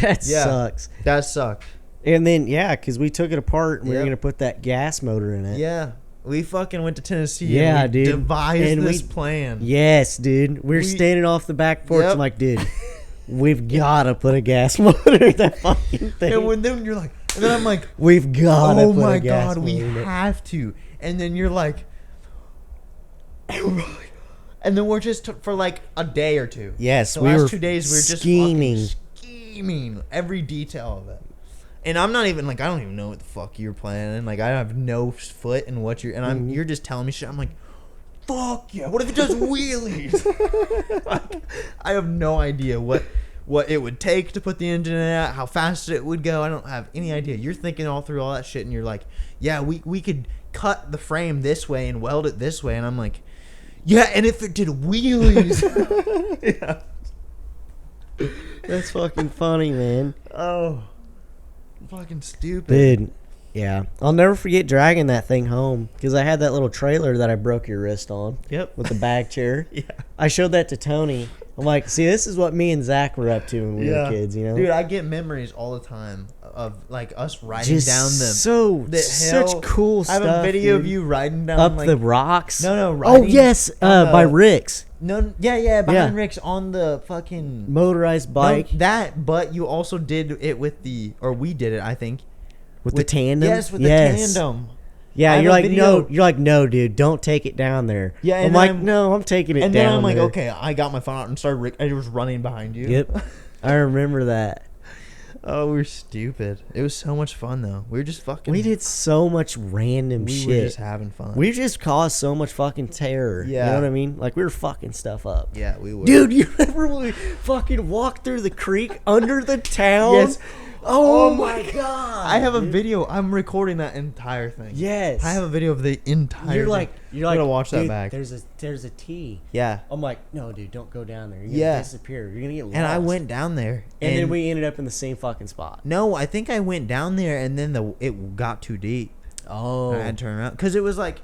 That Yeah. sucks. that sucked. And then because we took it apart and we were Yep. gonna put that gas motor in it. Yeah, we fucking went to Tennessee. Yeah, and we dude. Devised And this we- plan. Yes, dude. We're We- standing off the back porch. Yep. I'm like, dude, we've gotta put a gas motor in that fucking thing. And then you're like, and then I'm like, We've gotta oh put my a gas god, we motor in it. have to. And then you're like, and then we're just for like a day or two. Yes, the we last were 2 days we were just scheming. scheming every detail of it. And I'm not even like, I don't even know what the fuck you're planning. Like, I have no foot in what you're, and you're just telling me shit. I'm like, fuck yeah, what if it does wheelies? Like, I have no idea what it would take to put the engine in it, how fast it would go. I don't have any idea. You're thinking all through all that shit, and you're like, yeah, we could cut the frame this way and weld it this way. And I'm like, Yeah, and if it did wheelies. Yeah. That's fucking funny, man. Oh. Fucking stupid. Dude, yeah. I'll never forget dragging that thing home because I had that little trailer that I broke your wrist on. Yep. With the bag chair. Yeah. I showed that to Tony. I'm like, see, this is what me and Zach were up to when we were kids, you know? Dude, I get memories all the time of like us riding Just down such cool stuff. I have a video dude. of you riding down Up like, the rocks. No, Oh riding yes, on by the- Rick's behind Rick's on the fucking motorized bike but you also did it with we did it, I think. with the tandem. Yes, with the tandem. Yeah, I you're have like a video. no, dude, don't take it down there. Yeah, I'm and like, I'm- no, I'm taking it And down. then I'm like, there. okay, I got my phone out and started. I was running behind you. Yep, I remember that. Oh, we were stupid. It was so much fun though. We were just fucking. We did so much random We shit. were just having fun. We just caused so much fucking terror. Yeah. You know what I mean? Like we were fucking stuff up. Yeah, we were. Dude, you remember when we fucking walked through the creek under the town? Yes. Oh my god. I have a video. I'm recording that entire thing. Yes. I have a video of the entire. You're like, I'm gonna watch that dude, back. There's a T. Yeah. I'm like, no, dude, don't go down there. You're gonna Yeah. disappear. You're gonna get lost. And I went down there, and then we ended up in the same fucking spot. No, I think I went down there, and then it got too deep. Oh. I had to turn around because it was like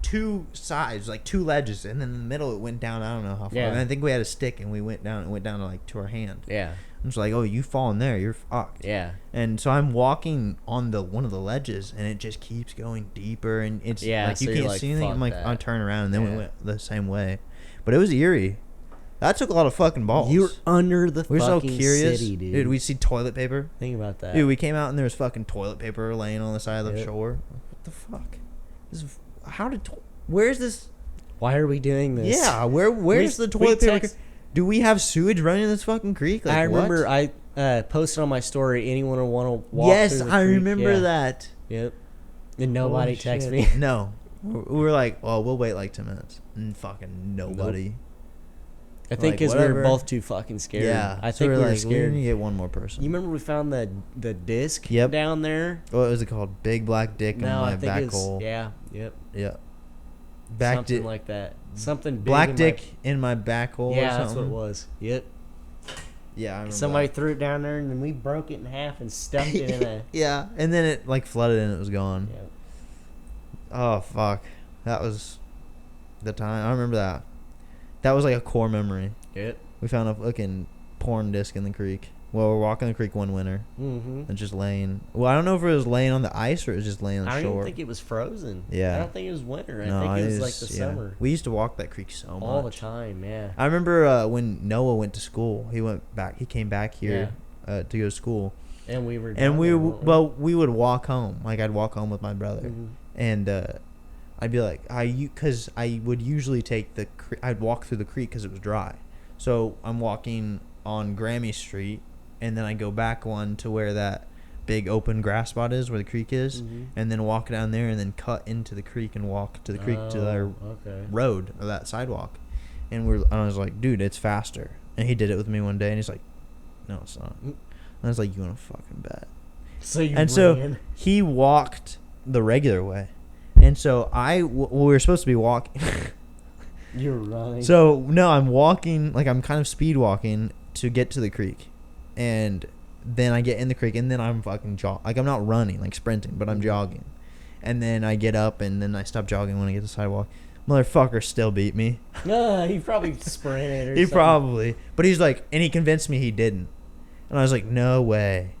two sides, like two ledges, and then in the middle it went down. I don't know how far. Yeah. And I think we had a stick, and we went down. It went down to like to our hand. Yeah. I'm just like, oh, you fall in there, you're fucked. Yeah. And so I'm walking on one of the ledges, and it just keeps going deeper, and it's like so you you're can't like, see anything. fuck I'm like, that. I turn around, and then we Yeah. went the same way, but it was eerie. That took a lot of fucking balls. You're under the We're so fucking curious, city, dude. We see toilet paper. Think about that. Dude, we came out and there was fucking toilet paper laying on the side of the Yep. shore. What the fuck? Where's this? Why are we doing this? Yeah, where's the we toilet paper? text- Do we have sewage running in this fucking creek? Like, I remember what? I posted on my story, anyone want to walk Yes, through the I creek? remember Yeah. that. Yep. And nobody Holy texted shit. me. No. We were like, well, we'll wait like 10 minutes. And fucking nobody. I think Like, because we were whatever. both too fucking scared. Yeah. I so think we were like, scared. We need to get one more person. You remember we found the disc Yep. down there? What was it called? Big black dick in No, my I think back it's hole. yeah, yep, Yeah. Back something dick. like that. Something big Black in dick in my back hole. My, yeah, or that's what it something. was. Yep. Yeah, I remember. Somebody that. threw it down there, and then we broke it in half and stuffed it in a. Yeah, and then it like flooded and it was gone. Yep. Oh fuck, that was the time. I remember that. That was like a core memory. Yep. We found a fucking porn disc in the creek. Well, we're walking the creek one winter Mm-hmm. and just laying. Well, I don't know if it was laying on the ice or it was just laying on the I don't shore. even think it was frozen. Yeah. I don't think it was winter. I No, think it was like the yeah. summer. We used to walk that creek so All the much. time, yeah. I remember when Noah went to school. He went back. He came back here to go to school. And we were. And down we there, w- weren't well we would walk home. Like I'd walk home with my brother, Mhm. and I'd be like because I would usually take I'd walk through the creek because it was dry. So I'm walking on Grammy Street, and then I go back one to where that big open grass spot is, where the creek is, Mhm. and then walk down there, and then cut into the creek and walk to the creek to the okay. road or that sidewalk. And I was like, dude, it's faster. And he did it with me one day, and he's like, no, it's not. And I was like, you want to fucking bet? So you And so ran. he walked the regular way, and so we were supposed to be walking. You're running. So no, I'm walking, like I'm kind of speed walking to get to the creek, and then I get in the creek, and then I'm fucking like I'm not running like sprinting, but I'm jogging, and then I get up, and then I stop jogging when I get to the sidewalk. Motherfucker still beat me. No, he probably sprinted or He something. probably, but he's like, and he convinced me he didn't, and I was like, no way.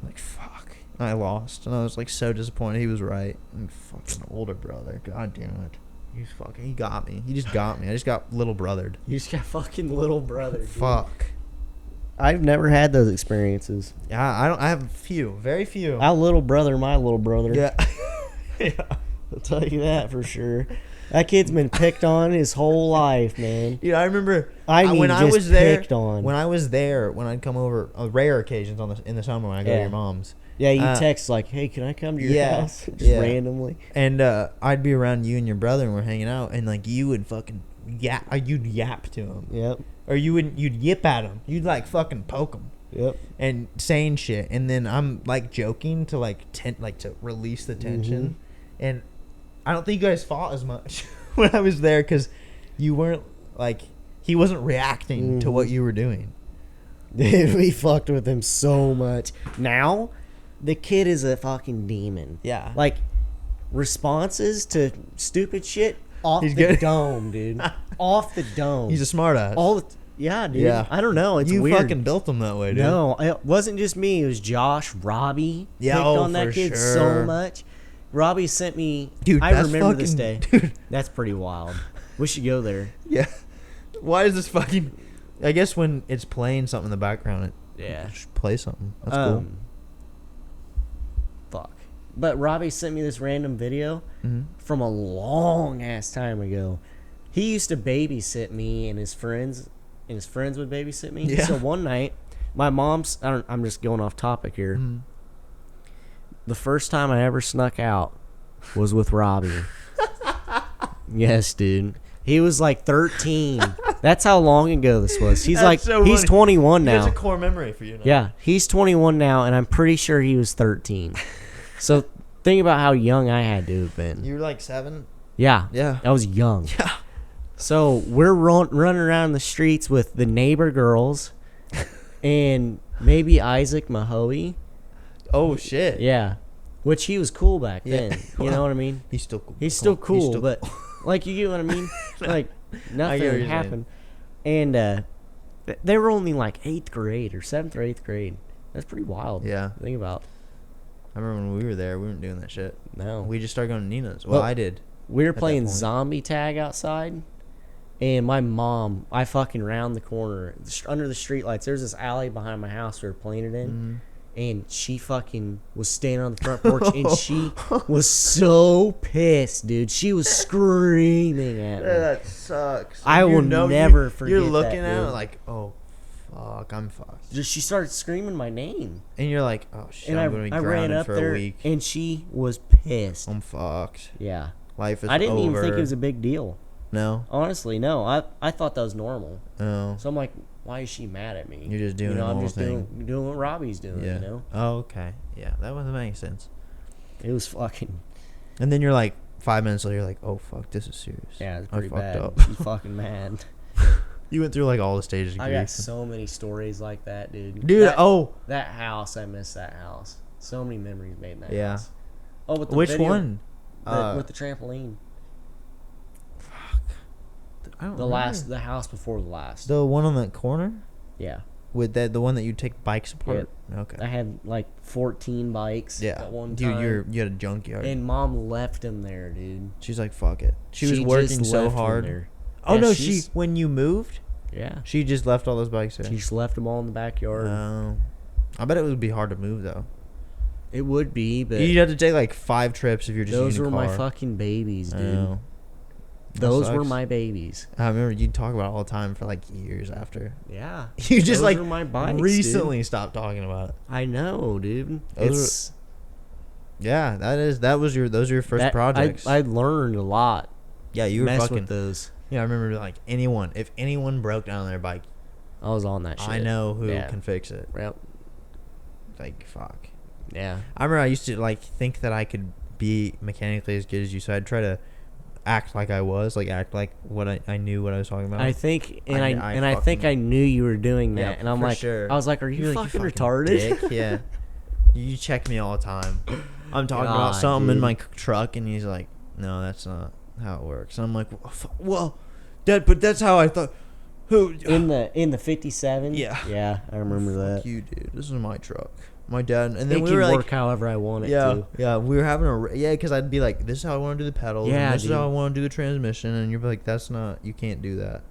I'm like fuck, and I lost, and I was like so disappointed. He was right. I'm fucking older brother. God damn it. He got me. He just got me. I just got little brothered. You just got fucking little brother. Dude. Fuck. I've never had those experiences. Yeah, I have a few, very few. I little brother, my little brother. Yeah. Yeah. I'll tell you that for sure. That kid's been picked on his whole life, man. Dude, I remember I mean, when I just was there. picked on. When I was there, when I'd come over, rare occasions in the summer when I go to Yeah. your mom's, Yeah, you text like, "Hey, can I come to your yeah, house?" Just yeah. randomly. and I'd be around you and your brother, and we're hanging out, and like you would fucking you'd yap to him, Yep. or you'd yip at him, you'd like fucking poke him. Yep. And saying shit, and then I'm like joking to like to release the tension, and I don't think you guys fought as much, when I was there because you weren't like he wasn't reacting to what you were doing. Dude, we fucked with him so much. Now, the kid is a fucking demon. Yeah. Like, responses to stupid shit off He's the good. dome, dude. Off the dome. He's a smart ass. Yeah, dude. Yeah. I don't know. It's you weird. fucking built him that way, dude. No, it wasn't just me. It was Josh, Robbie. Yeah, picked on that for kid sure. so much. Robbie sent me. Dude, I that's remember this day. fucking- dude. That's pretty wild. We should go there. Yeah. Why is this fucking? I guess when it's playing something in the background, Yeah. just play something. That's cool. Fuck. But Robbie sent me this random video from a long ass time ago. He used to babysit me and his friends, would babysit me. Yeah. So one night, my mom's. I'm just going off topic here. The first time I ever snuck out was with Robbie. Yes, dude. He was like 13. That's how long ago this was. He's That's like, so he's funny. 21 now. It's a core memory for you now. Yeah, he's 21 now, and I'm pretty sure he was 13. So think about how young I had to have been. You were like 7? Yeah, Yeah. I was young. Yeah. So we're running around the streets with the neighbor girls and maybe Isaac Mahoe. Oh, shit. Yeah, which he was cool back Yeah. then. You know what I mean? He's still cool. He's still cool, He's still but cool. like, you get what I mean? Like, I get nothing what you're happened. And they were only like 8th grade or 7th or 8th grade. That's pretty wild. Yeah. to think about. I remember when we were there, we weren't doing that shit. No. We just started going to Nina's. Well, Well, I did. We were at that playing point. zombie tag outside, and my mom, I fucking round the corner under the streetlights. There's this alley behind my house we were playing it in, and she fucking was standing on the front porch, and she was so pissed, dude. She was screaming at me. That sucks. I will never forget You're that, looking at dude. it like, oh, fuck, I'm fucked. She started screaming my name, And you're like, oh, shit, and I'm going to be I ran grounded up for there, a week. and she was pissed. I'm fucked. Yeah, Life is over. I didn't even think it was a big deal. No? Honestly, no. I thought that was normal. No. So I'm like, why is she mad at me? You're just doing you know, a I'm normal just thing. doing what Robbie's doing, Yeah. you know? Oh, okay. Yeah, that would make sense. It was fucking, And then you're like, 5 minutes later, you're like, oh, fuck, this is serious. yeah, it's I pretty fucked bad. up. You fucking mad. You went through like all the stages of I grief. got so many stories like that, dude. Dude, that, that house, I miss that house. So many memories made in that Yeah. house. Oh, with the Which video, one? with the trampoline. I don't The remember. the house before the last. The one on that corner? Yeah. With that, the one that you take bikes apart? Okay. I had like 14 bikes at one Dude, time. you had a junkyard. And Mom left him there, dude. She's like, fuck it. She was just working so left him hard. there. Oh, Yeah, no, she's- when you moved, Yeah. she just left all those bikes there. She just left them all in the backyard. Oh. I bet it would be hard to move, though. It would be, but You'd have to take like 5 trips if you're just those using were a car. my fucking babies, dude. Oh. That Those were sucks. my babies. I remember you'd talk about it all the time for like years after. Yeah. You just Those like were my bikes, recently stopped talking about it. I know, dude. Those Yeah, those are your first that- projects. I learned a lot. Yeah, you were Mess fucking with those. Yeah, I remember like if anyone broke down on their bike, I was on that shit. I know who Yeah. can fix it. Yep. Like fuck. Yeah. I remember I used to like think that I could be mechanically as good as you, so I'd try to act like I was, like act like I knew what I was talking about. I think, and I I think fucking- I knew you were doing that, Yeah, and I'm for like, sure. I was like, are you You're like, fucking "You retarded? dick." Yeah. You check me all the time. I'm talking God, about something in dude. my truck, and he's like, "No, that's not how it works." And I'm like, "Well, Dad, but that's how I thought." Who in the 57. Yeah. Yeah, I remember Fuck that. you, dude. This is my truck. My dad, and then It we can were work like, however I want it yeah, to. yeah. We were having because I'd be like, "This is how I want to do the pedals. Yeah, and this dude. is how I want to do the transmission," and you're like, "That's not. You can't do that."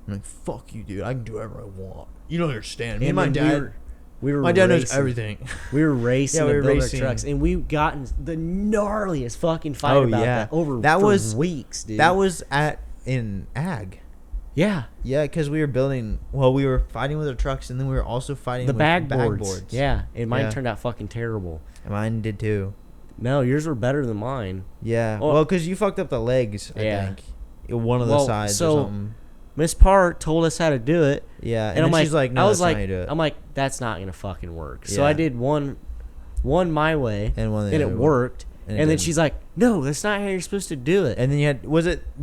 I'm like, "Fuck you, dude. I can do whatever I want. You don't understand." Me and my then dad. we were My dad knows racing. everything. We were racing Yeah, we to were build racing. our trucks, and we got in the gnarliest fucking fight Oh, about yeah. that over That for was- weeks, dude. That was in ag. yeah, Yeah, because we were building. Well, we were fighting with our trucks, and then we were also fighting the with bag bag boards. Yeah, and mine Yeah. turned out fucking terrible. And mine did too. No, yours were better than mine. Yeah. Well- Well, because you fucked up the legs. I Yeah. think one of the Well, sides so- or something. Miss Parr told us how to do it, Yeah, and and I'm then like, she's like, "No, I that's was like, not how you do it." I'm like, that's not gonna fucking work. So Yeah. I did one my way, And one the and other it way. worked. And then didn't. she's like, no, that's not how you're supposed to do it. And then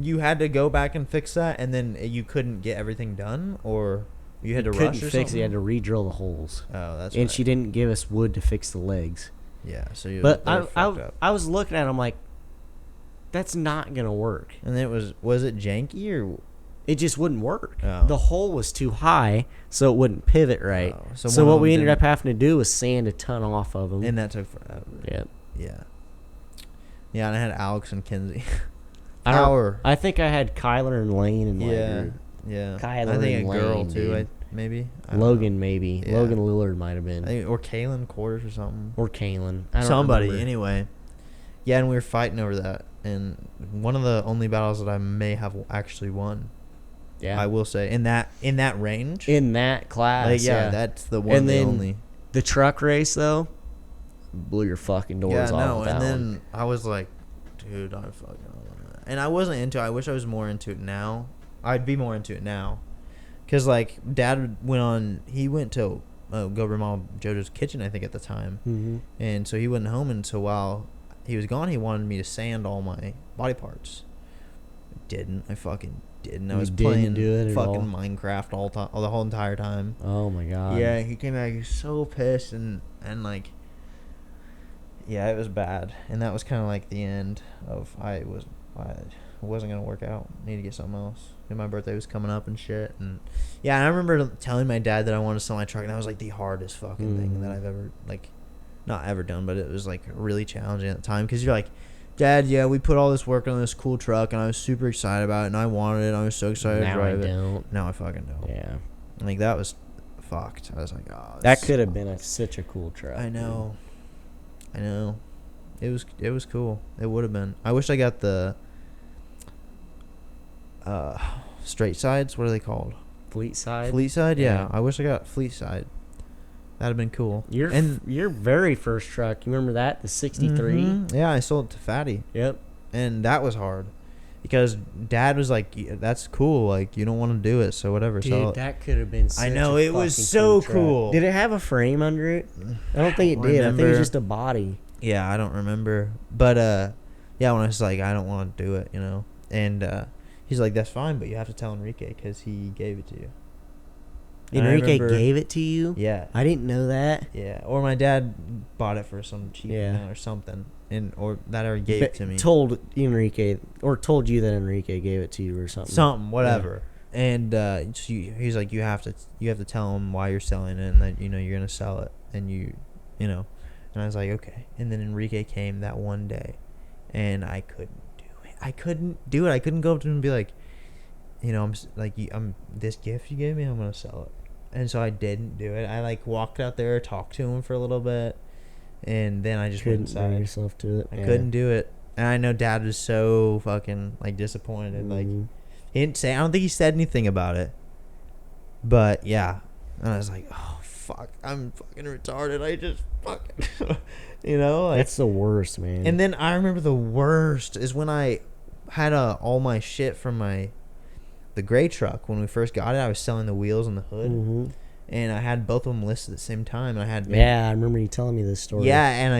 you had to go back and fix that, and then you couldn't get everything done, or you had to couldn't rush or fix something? it. You had to re-drill the holes. Oh, that's And right. she didn't give us wood to fix the legs. Yeah, so you. But they were fucked up. I was looking at it, I'm like, that's not gonna work. And then was it janky or? It just wouldn't work. Oh. The hole was too high, so it wouldn't pivot right. Oh, So one of what them we ended didn't- up having to do was sand a ton off of them. And that took forever. Yeah. Yeah. Yeah, and I had Alex and Kinsey. I think I had Kyler and Lane and Yeah. like, Yeah. Kyler I think and a girl Lane, too. dude. Maybe. I don't know. Logan maybe. Yeah. Logan Lillard might have been. I think, or Kaylin Quarters or something. Or Kalen. I don't Somebody remember. anyway. Yeah, and we were fighting over that, and one of the only battles that I may have actually won. Yeah. I will say in that range. In that class. Like, yeah. that's the one. And the then only. the truck race though blew your fucking doors off. No, with and that then one. I was like, dude, I fucking don't want that. And I wasn't into it. I wish I was more into it now. I'd be more into it now. Because, like, Dad he went to go remodel JoJo's kitchen, I think, at the time. Mm-hmm. And so he wasn't home, and so while he was gone, he wanted me to sand all my body parts. I fucking didn't. I You was didn't playing do it at fucking all? Minecraft the whole entire time. Oh my god. Yeah, he came back so pissed and like, yeah, it was bad, and that was kind of like the end of it wasn't gonna work out. Need to get something else. And my birthday was coming up and shit, and yeah, and I remember telling my dad that I wanted to sell my truck, and that was like the hardest fucking thing that I've ever not ever done, but it was like really challenging at the time because you're like, Dad, yeah, we put all this work on this cool truck, and I was super excited about it, and I wanted it, and I was so excited to Now drive I it. don't. Now I fucking don't. Yeah. Like, that was fucked. I was like, oh, That could have been such a cool truck. I know. It was cool. It would have been. I wish I got the straight sides. What are they called? Fleet side. Fleet side? Yeah. Yeah. I wish I got fleet side. That'd have been cool. Your very first truck, you remember that? The 63? Yeah, I sold it to Fatty. Yep. And that was hard. Because Dad was like, that's cool. Like, you don't want to do it, so whatever. Dude, so that could have been such I know, a it was fucking so truck. cool. Did it have a frame under it? I don't think it did. I think it was just a body. Yeah, I don't remember. But, yeah, when I was like, I don't want to do it, you know. And he's like, that's fine, but you have to tell Enrique because he gave it to you. And I Enrique remember- gave it to you? Yeah. I didn't know that. Yeah. Or my dad bought it for some cheap amount or something. Or that already gave it to me. Told Enrique, or told you that Enrique gave it to you or something. Something, whatever. Yeah. And he's like, you have to tell him why you're selling it and that, you know, you're going to sell it. And you know. And I was like, okay. And then Enrique came that one day, and I couldn't do it. I couldn't go up to him and be like, you know, I'm this gift you gave me, I'm gonna sell it. And so I didn't do it. I like walked out there, talked to him for a little bit, and then I just couldn't went bring inside. yourself to it. I couldn't do it, and I know Dad was so fucking like disappointed. Like, he didn't say. I don't think he said anything about it. But yeah, and I was like, oh fuck, I'm fucking retarded. I just fucking, you know, like, That's the worst, man. and then I remember the worst is when I had all my shit from the gray truck. When we first got it, I was selling the wheels and the hood, and I had both of them listed at the same time. And I had I remember you telling me this story. yeah, and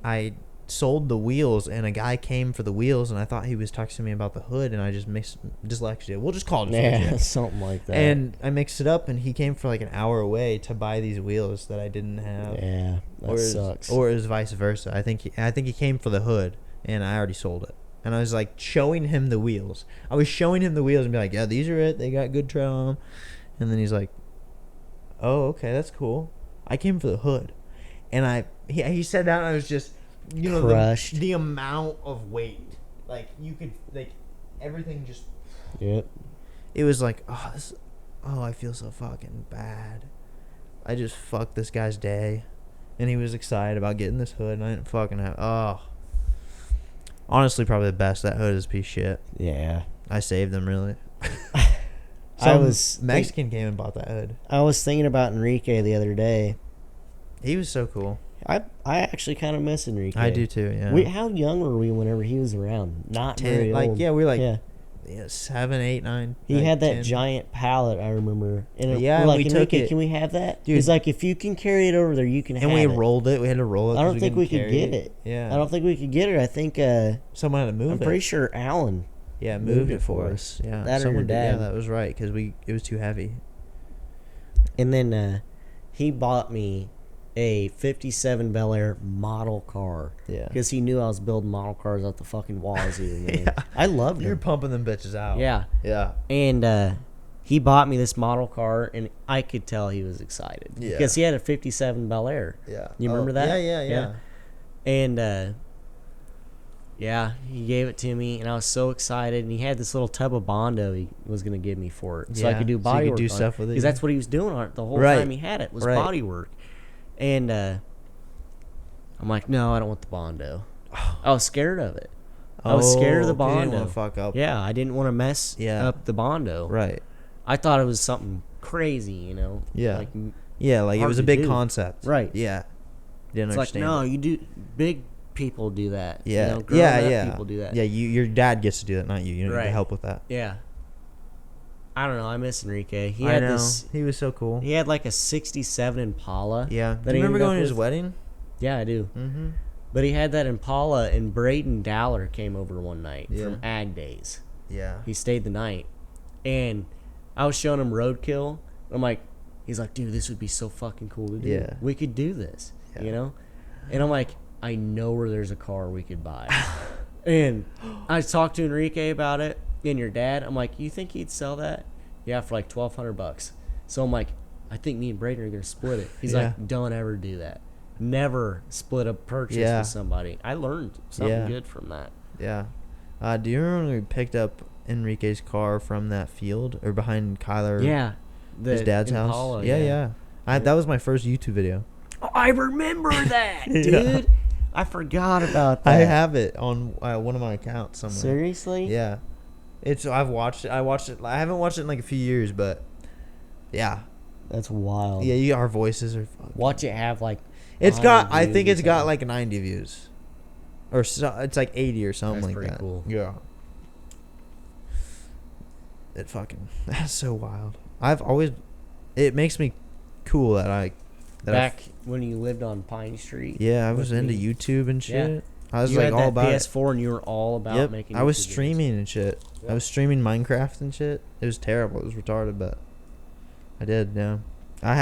I sold the wheels, and a guy came for the wheels, and I thought he was texting me about the hood, and I just dyslexia it. We'll just call it dyslexia. Something like that. And I mixed it up, and he came for like an hour away to buy these wheels that I didn't have. Yeah, that sucks. Or it was vice versa. I think he came for the hood, and I already sold it. And I was like showing him the wheels. I was showing him the wheels and be like, yeah, these are it. They got good tread on them. And then he's like, oh, okay, that's cool. I came for the hood. And he said that, and I was just, you know, crushed. the amount of weight. Like, you could, like, everything just. Yep. It was like, I feel so fucking bad. I just fucked this guy's day. And he was excited about getting this hood, and I didn't fucking have. Honestly, probably the best. That hood is a piece of shit. Yeah. I saved them, really. Mexican came and bought that hood. I was thinking about Enrique the other day. He was so cool. I actually kind of miss Enrique. I do too, yeah. How young were we whenever he was around? Not very old. Like, yeah, we were like, 7, 8, 9. He like had that 10. giant pallet, I remember. And Yeah, we're like, we took Enrique, it. can we have that? Dude. He's like, if you can carry it over there, you can have And it. we rolled it. We had to roll it. I don't think we could couldn't get carry it. Yeah. I don't think we could get it. I think Someone had to move I'm it. pretty sure Alan. Yeah, moved it for us. Yeah, That or your someone did. dad. Yeah, that was right because it was too heavy. And then he bought me a 57 Bel Air model car. Yeah. Because he knew I was building model cars out the fucking wazoo, man. Yeah. I loved You're them. pumping them bitches out. Yeah. Yeah. And he bought me this model car, and I could tell he was excited. Yeah. Because he had a 57 Bel Air. Yeah. You remember that? Yeah. And yeah, he gave it to me, and I was so excited. And he had this little tub of Bondo he was going to give me for it, so I Yeah, could do so you body could work do on stuff with it, because yeah. that's what he was doing on it the whole Right. time he had it was Right. body work. And I'm like, no, I don't want the Bondo. I was scared of it. I was scared of the 'cause you didn't Bondo. wanna fuck up. Yeah, I didn't want to mess Yeah. up the Bondo. Right. I thought it was something crazy, you know. Yeah. Like, Yeah, like it hard was a to big do. concept. Right. Yeah. Didn't it's like, understand. no, it. you do. Big people do that. Yeah. You know, grown-up yeah. people do that. Yeah. Your dad gets to do that, not you. You don't need Right. to help with that. Yeah. I don't know. I miss Enrique. He I had know. this. He was so cool. He had like a '67 Impala. Yeah. that Do you he remember ended up going to his with. wedding? Yeah, I do. Mm-hmm. But he had that Impala, and Braden Dowler came over one night Yeah. from Ag Days. Yeah. He stayed the night, and I was showing him Roadkill. I'm like, he's like, dude, this would be so fucking cool to do. Yeah. We could do this, Yeah. you know? And I'm like, I know where there's a car we could buy. And I talked to Enrique about it, and your dad. I'm like, you think he'd sell that? Yeah, for like $1,200. So I'm like, I think me and Braden are gonna split it. He's Yeah. like, don't ever do that. Never split a purchase Yeah. with somebody. I learned something Yeah. good from that. Yeah. Do you remember when we picked up Enrique's car from that field or behind Kyler? Yeah, His dad's Impala, house. Yeah. That was my first YouTube video. Oh, I remember that, Yeah. dude. I forgot about that. I have it on one of my accounts somewhere. Seriously? Yeah. I've watched it. I haven't watched it in like a few years, but yeah. That's wild. Yeah, our voices are fucking. Watch it have like. It's 100 got. I views think or it's got something. like 90 views, or so, it's like 80 or something That's like pretty that. cool. Yeah. It fucking. That's so wild. I've always. It makes me cool that I. Back when you lived on Pine Street. Yeah, I was with into me. YouTube and shit. Yeah. I was You like had all that about it. PS4 and you were all about Yep, making. I was YouTube videos. streaming and shit. Yeah. I was streaming Minecraft and shit. It was terrible. It was retarded, but I did. Yeah, I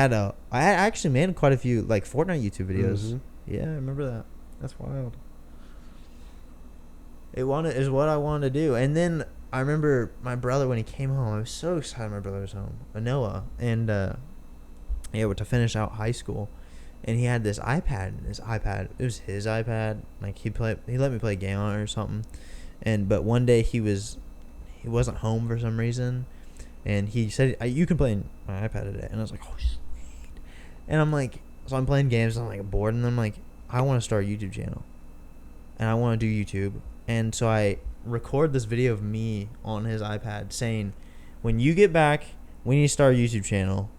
actually made quite a few like Fortnite YouTube videos. Mhm. Yeah, I remember that. That's wild. Is what I wanted to do, and then I remember my brother when he came home. I was so excited. My brother was home, Noah, and to finish out high school. And he had this iPad. It was his iPad. Like he let me play a game on it or something. But one day he wasn't home for some reason, and he said, "You can play on my iPad today." And I was like, "Oh, sweet." And I'm like, so I'm playing games. And I'm like bored, and I'm like, I want to start a YouTube channel, and I want to do YouTube. And so I record this video of me on his iPad saying, "When you get back, we need to start a YouTube channel.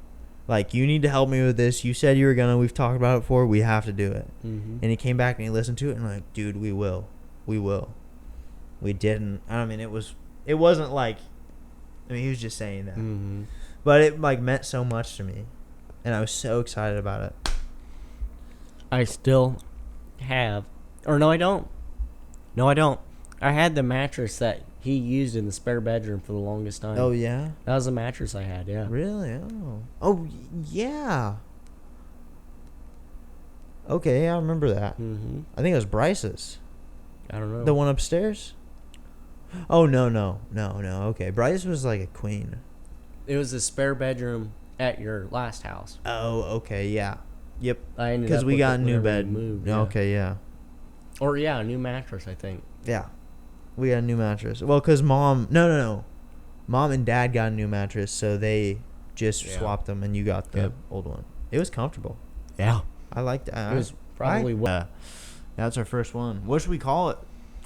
Like, you need to help me with this. You said you were gonna. We've talked about it before. We have to do it." Mhm. And he came back and he listened to it and I'm like, "Dude, we will. We didn't. I mean, it wasn't like, I mean, he was just saying that, Mhm. but it like meant so much to me, and I was so excited about it. I still have, or no, I don't. No, I don't. I had the mattress that he used in the spare bedroom for the longest time. Oh yeah, That was the mattress I had. Yeah. really? Yeah. Okay, I remember that. Mhm. I think it was Bryce's, I don't know. the one upstairs. Oh no. Okay, Bryce was like a queen. It was the spare bedroom at your last house. Oh, okay, yeah, yep. I ended Because up we with got a it new whenever we bed. moved, yeah. Okay, yeah. Or yeah, a new mattress. I think. Yeah, we got a new mattress. Well, cause mom and dad got a new mattress, so they just Yeah. swapped them, and you got the Yep. old one. It was comfortable. Yeah. I liked it. It was probably. That's our first one. What should we call it?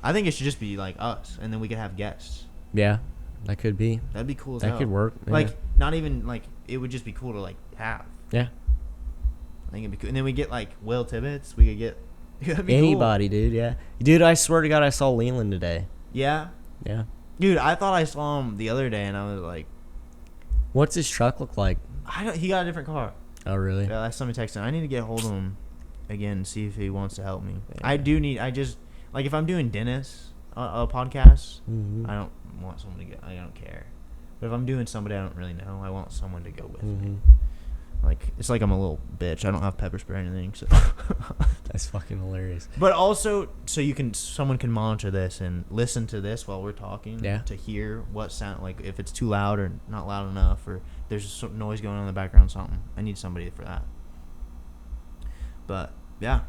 I think it should just be like us, and then we could have guests. Yeah, that could be. That'd be cool. As That hell. could work. Yeah. Like not even like it would just be cool to like have. Yeah. I think it'd be cool, and then we get like Will Tibbetts. We could get that'd be cool. Anybody, dude. Yeah, dude. I swear to God, I saw Leland today. Yeah. Yeah. Dude, I thought I saw him the other day, and I was like, What's his truck look like? he got a different car. Oh, really? Yeah, last time I texted him, I need to get a hold of him again and see if he wants to help me. Yeah. I just, like, if I'm doing Dennis, a podcast, Mm-hmm. I don't want someone to go, I don't care. But if I'm doing somebody I don't really know, I want someone to go with me. Mm-hmm. Like, it's like I'm a little bitch. I don't have pepper spray or anything, so. That's fucking hilarious. But also, so someone can monitor this and listen to this while we're talking. Yeah. To hear what sound, like if it's too loud or not loud enough, or there's some noise going on in the background, something. I need somebody for that. But yeah,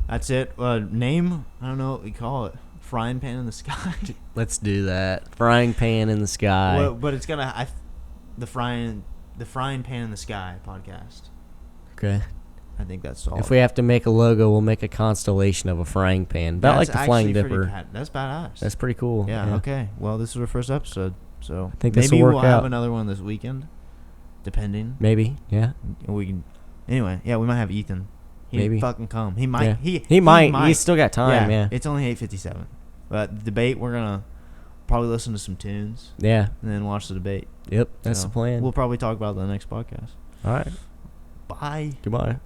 that's it. Name, I don't know what we call it. Frying pan in the sky. Let's do that. Frying pan in the sky. Well, but it's gonna the frying pan in the sky podcast. Okay. I think that's all. If we have to make a logo, we'll make a constellation of a frying pan. About like the Flying Dipper. That's badass. That's pretty cool. Yeah. Okay. Well, this is our first episode, so I think this maybe will work we'll have out. another one this weekend, depending. Maybe. Yeah. We can. Anyway, yeah, we might have Ethan. He Maybe. fucking come. He might. Yeah. He might. He's still got time. Yeah. It's only 8:57. But the debate, we're gonna probably listen to some tunes Yeah. and then watch the debate. Yep. That's So the plan. We'll probably talk about it in the next podcast. All right. Bye. Goodbye.